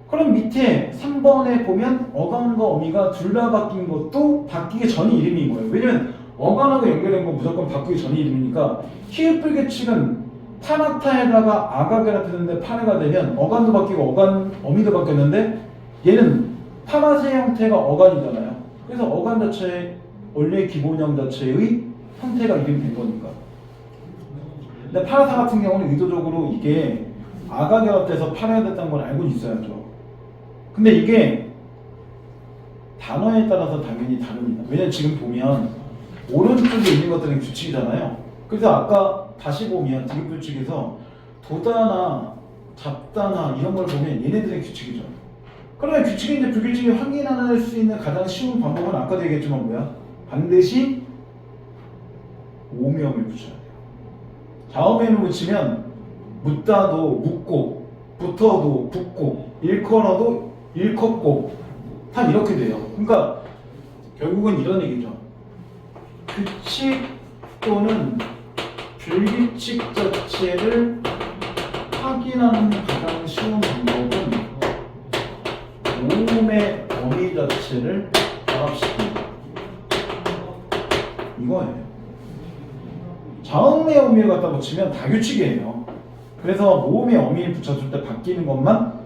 그럼 밑에 3번에 보면 어간과 어미가 둘 다 바뀐 것도 바뀌기 전이 이름인 거예요. 왜냐면 어간하고 연결된 건 무조건 바뀌기 전이 이름이니까 키읔불 규칙은 타나타에다가 아가게라 뜨는데 파네가 되면 어간도 바뀌고 어미도 바뀌었는데 얘는 파나세 형태가 어간이잖아요. 그래서 어간 자체의 원래 기본형 자체의 형태가 이름이 된 거니까. 근데 파나사 같은 경우는 의도적으로 이게 아가게라 돼서 파네가 됐다는 걸 알고 있어야죠. 근데 이게 단어에 따라서 당연히 다릅니다. 왜냐면 지금 보면 오른쪽에 있는 것들은 규칙이잖아요. 그래서 아까 다시 보면 디귿 규칙에서 도다나 잡다나 이런 걸 보면 얘네들의 규칙이죠. 그러면 규칙인지 불규칙이 확인할 수 있는 가장 쉬운 방법은 아까도 얘기했지만 뭐야? 반드시 오명을 붙여야 돼요. 좌우명을 붙이면 묻다도 묻고 붙어도 붙고 일컬어도 일컫고 다 이렇게 돼요. 그러니까 결국은 이런 얘기죠. 규칙 또는 불규칙 자체를 확인하는 가장 쉬운 방법은 모음의 어미 자체를 결합시킵니다. 이거예요. 자음의 어미를 갖다 붙이면 다 규칙이에요. 그래서 모음의 어미를 붙였을 때 바뀌는 것만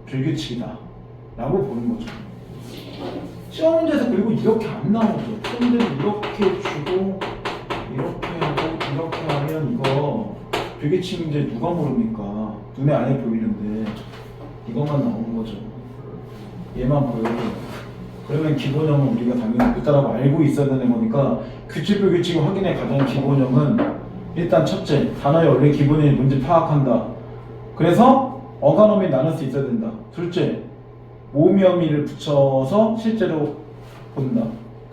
불규칙이다 라고 보는 거죠. 시험 문제에서 그리고 이렇게 안 나오죠. 시험문제는 이렇게 주고 이렇게 하고 이렇게 하면 이거 불규칙 문제 누가 모릅니까? 눈에 안에 보이는데 이것만 나오는 거죠. 얘만 보여도 그러면 기본형은 우리가 당연히 그따라고 알고 있어야 되는 거니까 규칙 불규칙 확인의 가장 기본형은 일단 첫째, 단어의 원래 기본의 문제 파악한다. 그래서 어간어미 나눌 수 있어야 된다. 둘째, 모음의 어미를 붙여서 실제로 본다.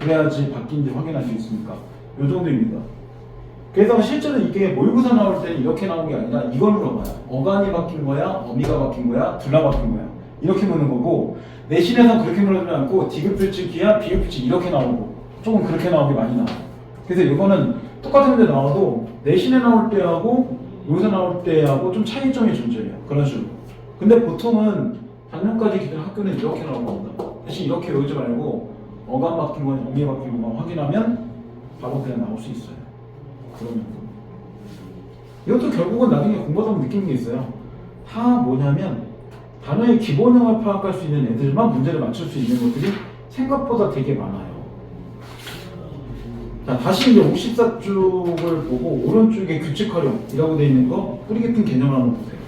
그래야지 바뀐지 확인할 수 있으니까. 요 정도입니다. 그래서 실제로 이게 모의고사 나올 때는 이렇게 나온 게 아니라 이걸 물어봐요. 어간이 바뀐 거야? 어미가 바뀐 거야? 둘 다 바뀐 거야? 이렇게 묻는 거고 내신에서 그렇게 물어주지 않고 디귿불칙이야? 비읍불칙 이렇게 나오고 조금 그렇게 나오기 많이 나와요. 그래서 이거는 똑같은 문제 나와도 내신에 나올 때하고 모의고사 나올 때하고 좀 차이점이 존재해요. 그런 식으로. 근데 보통은 작년까지 기존 학교는 이렇게 나올 겁니다. 대신 이렇게 외우지 말고 어간 바뀐 건 어미 바뀐 것만 확인하면 바로 그냥 나올 수 있어요. 그러면 이것도 결국은 나중에 공부하다 보면 느끼는 게 있어요. 다 뭐냐면 단어의 기본형을 파악할 수 있는 애들만 문제를 맞출 수 있는 것들이 생각보다 되게 많아요. 자, 다시 이제 54쪽을 보고 오른쪽에 규칙 활용이라고 되어 있는 거 뿌리 깊은 개념을 한번 보세요.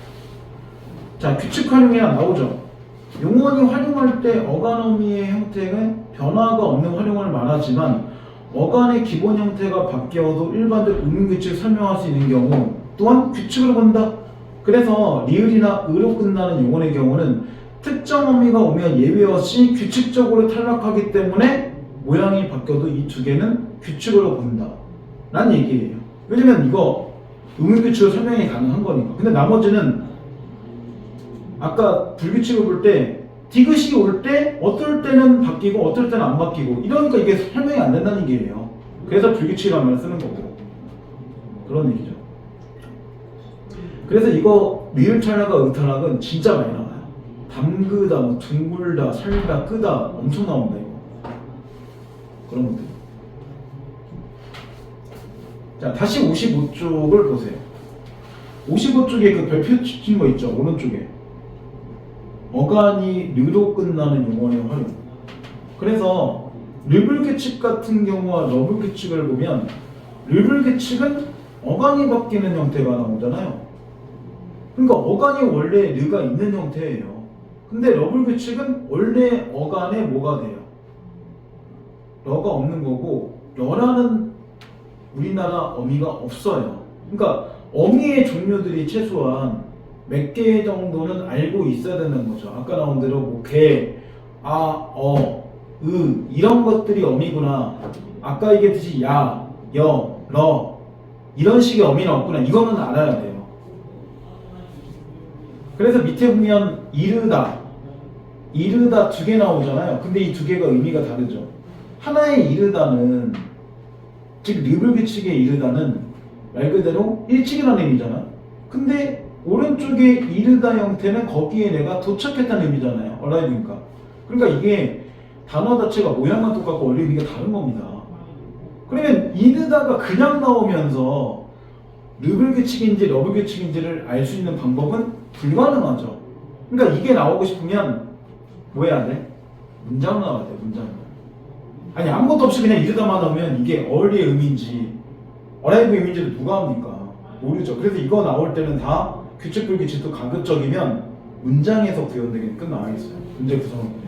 자, 규칙 활용이 하나 나오죠. 용언이 활용할 때 어간어미의 형태는 변화가 없는 활용을 말하지만 어간의 기본 형태가 바뀌어도 일반적 의문규칙을 설명할 수 있는 경우 또한 규칙을 본다. 그래서 리을이나 의로 끝나는 용언의 경우는 특정 어미가 오면 예외 없이 규칙적으로 탈락하기 때문에 모양이 바뀌어도 이 두 개는 규칙으로 본다 라는 얘기예요. 왜냐면 이거 의문규칙으로 설명이 가능한 거니까. 근데 나머지는 아까 불규칙을 볼 때 디귿이 올 때 어떨 때는 바뀌고 어떨 때는 안 바뀌고 이러니까 이게 설명이 안 된다는 얘기예요. 그래서 불규칙이라는 말을 쓰는 거고 그런 얘기죠. 그래서 이거 리을탈락과 의탈락은 진짜 많이 나와요. 담그다, 뭐 둥글다, 살다, 끄다 엄청 나온다 이거. 그런 것들. 자, 다시 55쪽을 보세요. 55쪽에 그 별표 찍힌 거 있죠, 오른쪽에. 어간이 르로 끝나는 용어의 활용. 그래서 르불규칙 같은 경우와 러불규칙을 보면 르불규칙은 어간이 바뀌는 형태가 나오잖아요. 그러니까 어간이 원래 르가 있는 형태예요. 근데 러불규칙은 원래 어간에 뭐가 돼요? 러가 없는 거고 러라는 우리나라 어미가 없어요. 그러니까 어미의 종류들이 최소한 몇 개 정도는 알고 있어야 되는 거죠. 아까 나온 대로 뭐 개, 아, 어, 이런 것들이 어미구나. 아까 얘기했듯이 야, 여, 러 이런 식의 어미는 없구나. 이거는 알아야 돼요. 그래서 밑에 보면 이르다 두 개 나오잖아요. 근데 이 두 개가 의미가 다르죠. 하나의 이르다는 즉 르불규칙의 이르다는 말 그대로 일찍이라는 의미잖아. 근데 오른쪽에 이르다 형태는 거기에 내가 도착했다는 의미잖아요. 얼라이브니까. 그러니까 이게 단어 자체가 모양만 똑같고 원래 의미가 다른 겁니다. 그러면 이르다가 그냥 나오면서 르불규칙인지 러불규칙인지를 알 수 있는 방법은 불가능하죠. 그러니까 이게 나오고 싶으면 뭐 해야 돼? 문장 나와야 돼. 문장. 아니 아무것도 없이 그냥 이르다만 나오면 이게 어리의 의미인지 어라이브 의미인지를 누가 합니까? 모르죠. 그래서 이거 나올 때는 다 규칙 불규칙도 가급적이면 문장에서 구현되게 끝나와 있어요. 문제 구성을 보면.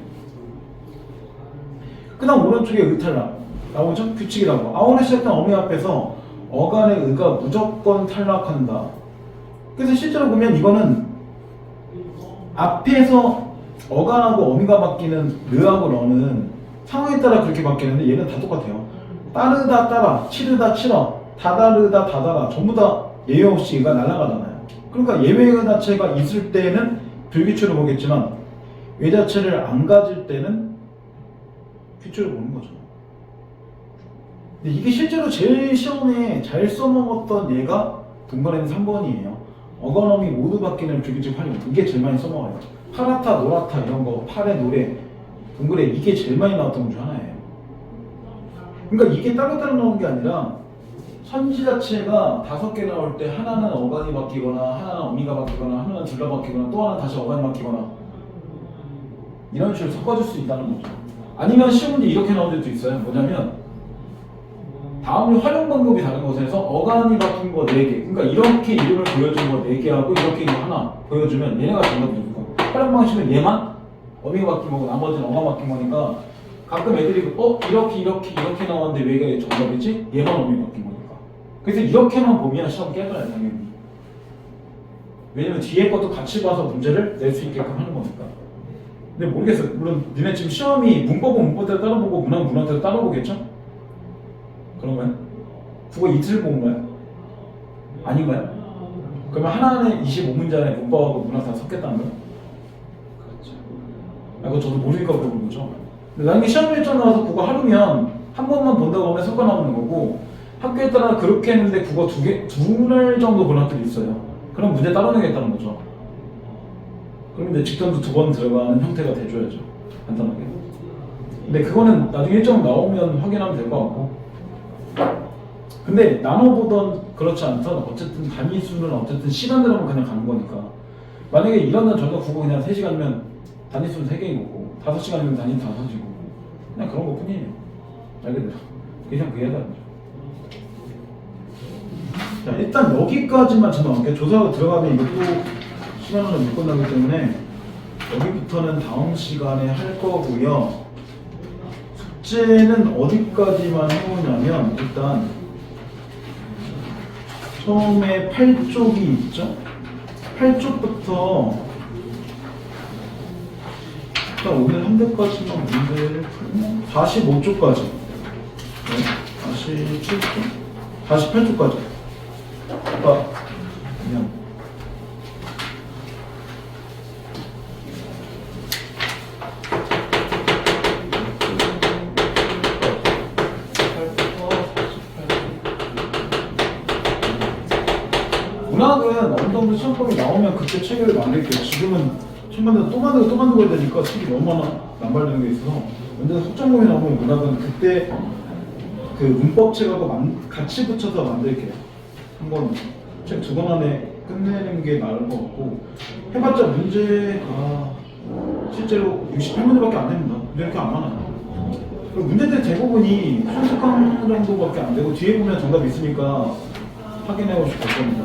그 다음 오른쪽에 의탈락 나오죠? 규칙이라고. 아오로 시작된 어미 앞에서 어간의 의가 무조건 탈락한다. 그래서 실제로 보면 이거는 앞에서 어간하고 어미가 바뀌는 르하고 러는 상황에 따라 그렇게 바뀌는데 얘는 다 똑같아요. 따르다 따라, 치르다 치러, 다다르다 다다라 전부 다 예외 없이 얘가 날아가잖아요. 그러니까 예외 자체가 있을 때는 불규칙으로 보겠지만 외 자체를 안 가질 때는 규칙으로 보는 거죠. 근데 이게 실제로 제일 시험에 잘 써먹었던 얘가 동그라미 3번이에요. 어간어미 모두 바뀌는 불규칙 활용. 이게 제일 많이 써먹어요. 파라타, 노라타 이런 거, 파레, 노래, 동그래 이게 제일 많이 나왔던 것 중 하나예요. 그러니까 이게 따로따로 나오는 게 아니라 선지 자체가 5개 나올 때 하나는 어간이 바뀌거나 하나는 어미가 바뀌거나 하나는 둘 다 바뀌거나 또 하나는 다시 어간이 바뀌거나 이런 식으로 섞어줄 수 있다는 거죠. 아니면 쉬운 문제 이렇게 나올 때도 있어요. 뭐냐면 다음에 활용 방법이 다른 것에서 어간이 바뀐 거 4개 그러니까 이렇게 이름을 보여준 거 4개하고 이렇게 이거 하나 보여주면 얘네가 정답이 되는 거. 활용 방식은 얘만 어미가 바뀐 거고 나머지는 어간 바뀐 거니까 가끔 애들이 이렇게 나왔는데 왜 이게 정답이지? 얘만 어미가 바뀐 거니까. 그래서 이렇게만 보면 시험 깨져요 당연히. 왜냐면 뒤에 것도 같이 봐서 문제를 낼 수 있게끔 하는 거니까. 근데 모르겠어요. 물론 니네 지금 시험이 문법은 문법대로 따라보고 문학은 문학대로 따라보겠죠? 그런가요? 국어 이틀 본 거예요? 아닌가요? 그러면 하나는 25문제 안에 문법하고 문학 다 섞겠다는 거예요? 그렇죠. 아, 그거 저도 모르니까 그런 거죠. 근데 나중에 시험 일정 나와서 국어 하루면 한 번만 본다고 하면 섞어 나오는 거고 학교에 따라 그렇게 했는데 국어 두 날 정도 본 학교도 있어요. 그럼 문제 따로 내겠다는 거죠. 그럼 이제 직전도 2번 들어가는 형태가 돼줘야죠. 간단하게. 근데 그거는 나중에 일정 나오면 확인하면 될 것 같고. 근데 나눠보던 그렇지 않던 어쨌든 단위수는 어쨌든 시간대로만 그냥 가는 거니까 만약에 이런 날 저희가 국어 그냥 3시간이면 단위수는 3개인 거고 5시간이면 단위는 5이고 그냥 그런 것 뿐이에요. 말 그대로. 그냥 그게 해당이죠. 자, 일단 여기까지만 전화할게요. 조사가 들어가면 이것도 시간으로 못 끝나기 때문에 여기부터는 다음 시간에 할 거고요. 숙제는 어디까지만 해보냐면 일단 처음에 8쪽이 있죠? 8쪽부터 일단 오늘 한 대까지만 문제를 풀면 45쪽까지 네, 47쪽? 48쪽까지 아까 그냥 문학은 어느 정도 시험범위 나오면 그때 체계를 만들게요. 지금은 책 만들고 또 만들고 또 만들고 해야 되니까 책이 너무 많아 남발되는 게 있어서 언제 속정범위 나오면 문학은 그때 그 문법책하고 같이 붙여서 만들게요. 한번 책 2권 안에 끝내는 게 나을 것 같고 해봤자 문제가 실제로 68문제밖에 안 됩니다. 근데 이렇게 안 많아요. 그리고 문제들 대부분이 손특강 정도밖에 안 되고 뒤에 보면 정답이 있으니까 확인해 보시면 될 겁니다.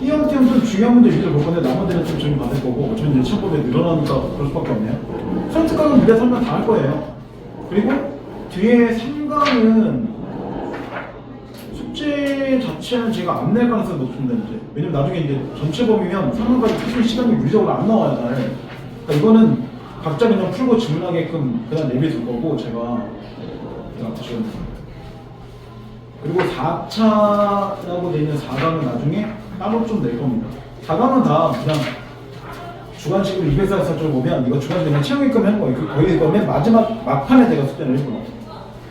이 형태는 좀 중요한 문제 위주로 볼 건데 나머지는 좀 적용 받을 거고 저는 이제 시험법에 늘어나니까 그럴 수밖에 없네요. 손특강은 미래 설명 다 할 거예요. 그리고 뒤에 3강은 숙제 자체는 제가 안 낼 가능성이 높습니다. 이제. 왜냐면 나중에 이제 전체 범위면 3강까지 풀 시간이 물리적으로 안 나와요. 잘. 그러니까 이거는 각자 그냥 풀고 질문하게끔 그냥 내비둘 거고 제가 그리고 4차라고 되어 있는 4강은 나중에 따로 좀 낼 겁니다. 4강은 다 그냥 주관식으로 244쪽 보면 이거 주관식 그냥 채용했끔 하는 거예요. 거의 이거 맨 마지막 막판에 제가 숙제를 해요.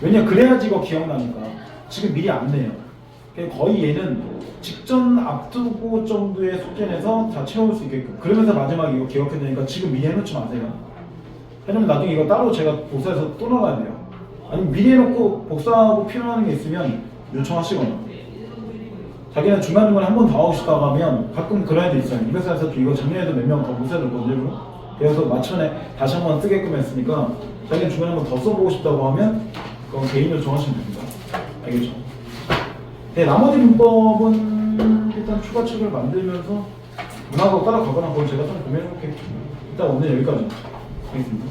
왜냐 그래야지 이거 기억나니까. 지금 미리 안 내요. 거의 얘는 직전 앞두고 정도의 숙제 내서 다 채울 수 있게끔. 그러면서 마지막에 이거 기억해야 되니까 지금 미리 해놓지 마세요. 왜냐면 나중에 이거 따로 제가 복사해서 또 나가야 돼요. 아니면 미리 해놓고 복사하고 필요한 게 있으면 요청하시거나. 자기는 중간중간에 한 번 더 하고 싶다고 하면 가끔 그런 애도 있어요. 244쪽 이거 작년에도 몇 명 더 복사해줬거든요. 그래서 마침내 다시 한 번 쓰게끔 했으니까 자기는 중간에 한 번 더 써보고 싶다고 하면 그건 개인 요청하시면 됩니다. 알겠죠? 네, 나머지 문법은 일단 추가책을 만들면서 문학으로 따라가거나 그걸 제가 좀 고민해볼게요. 일단 오늘 여기까지 하겠습니다.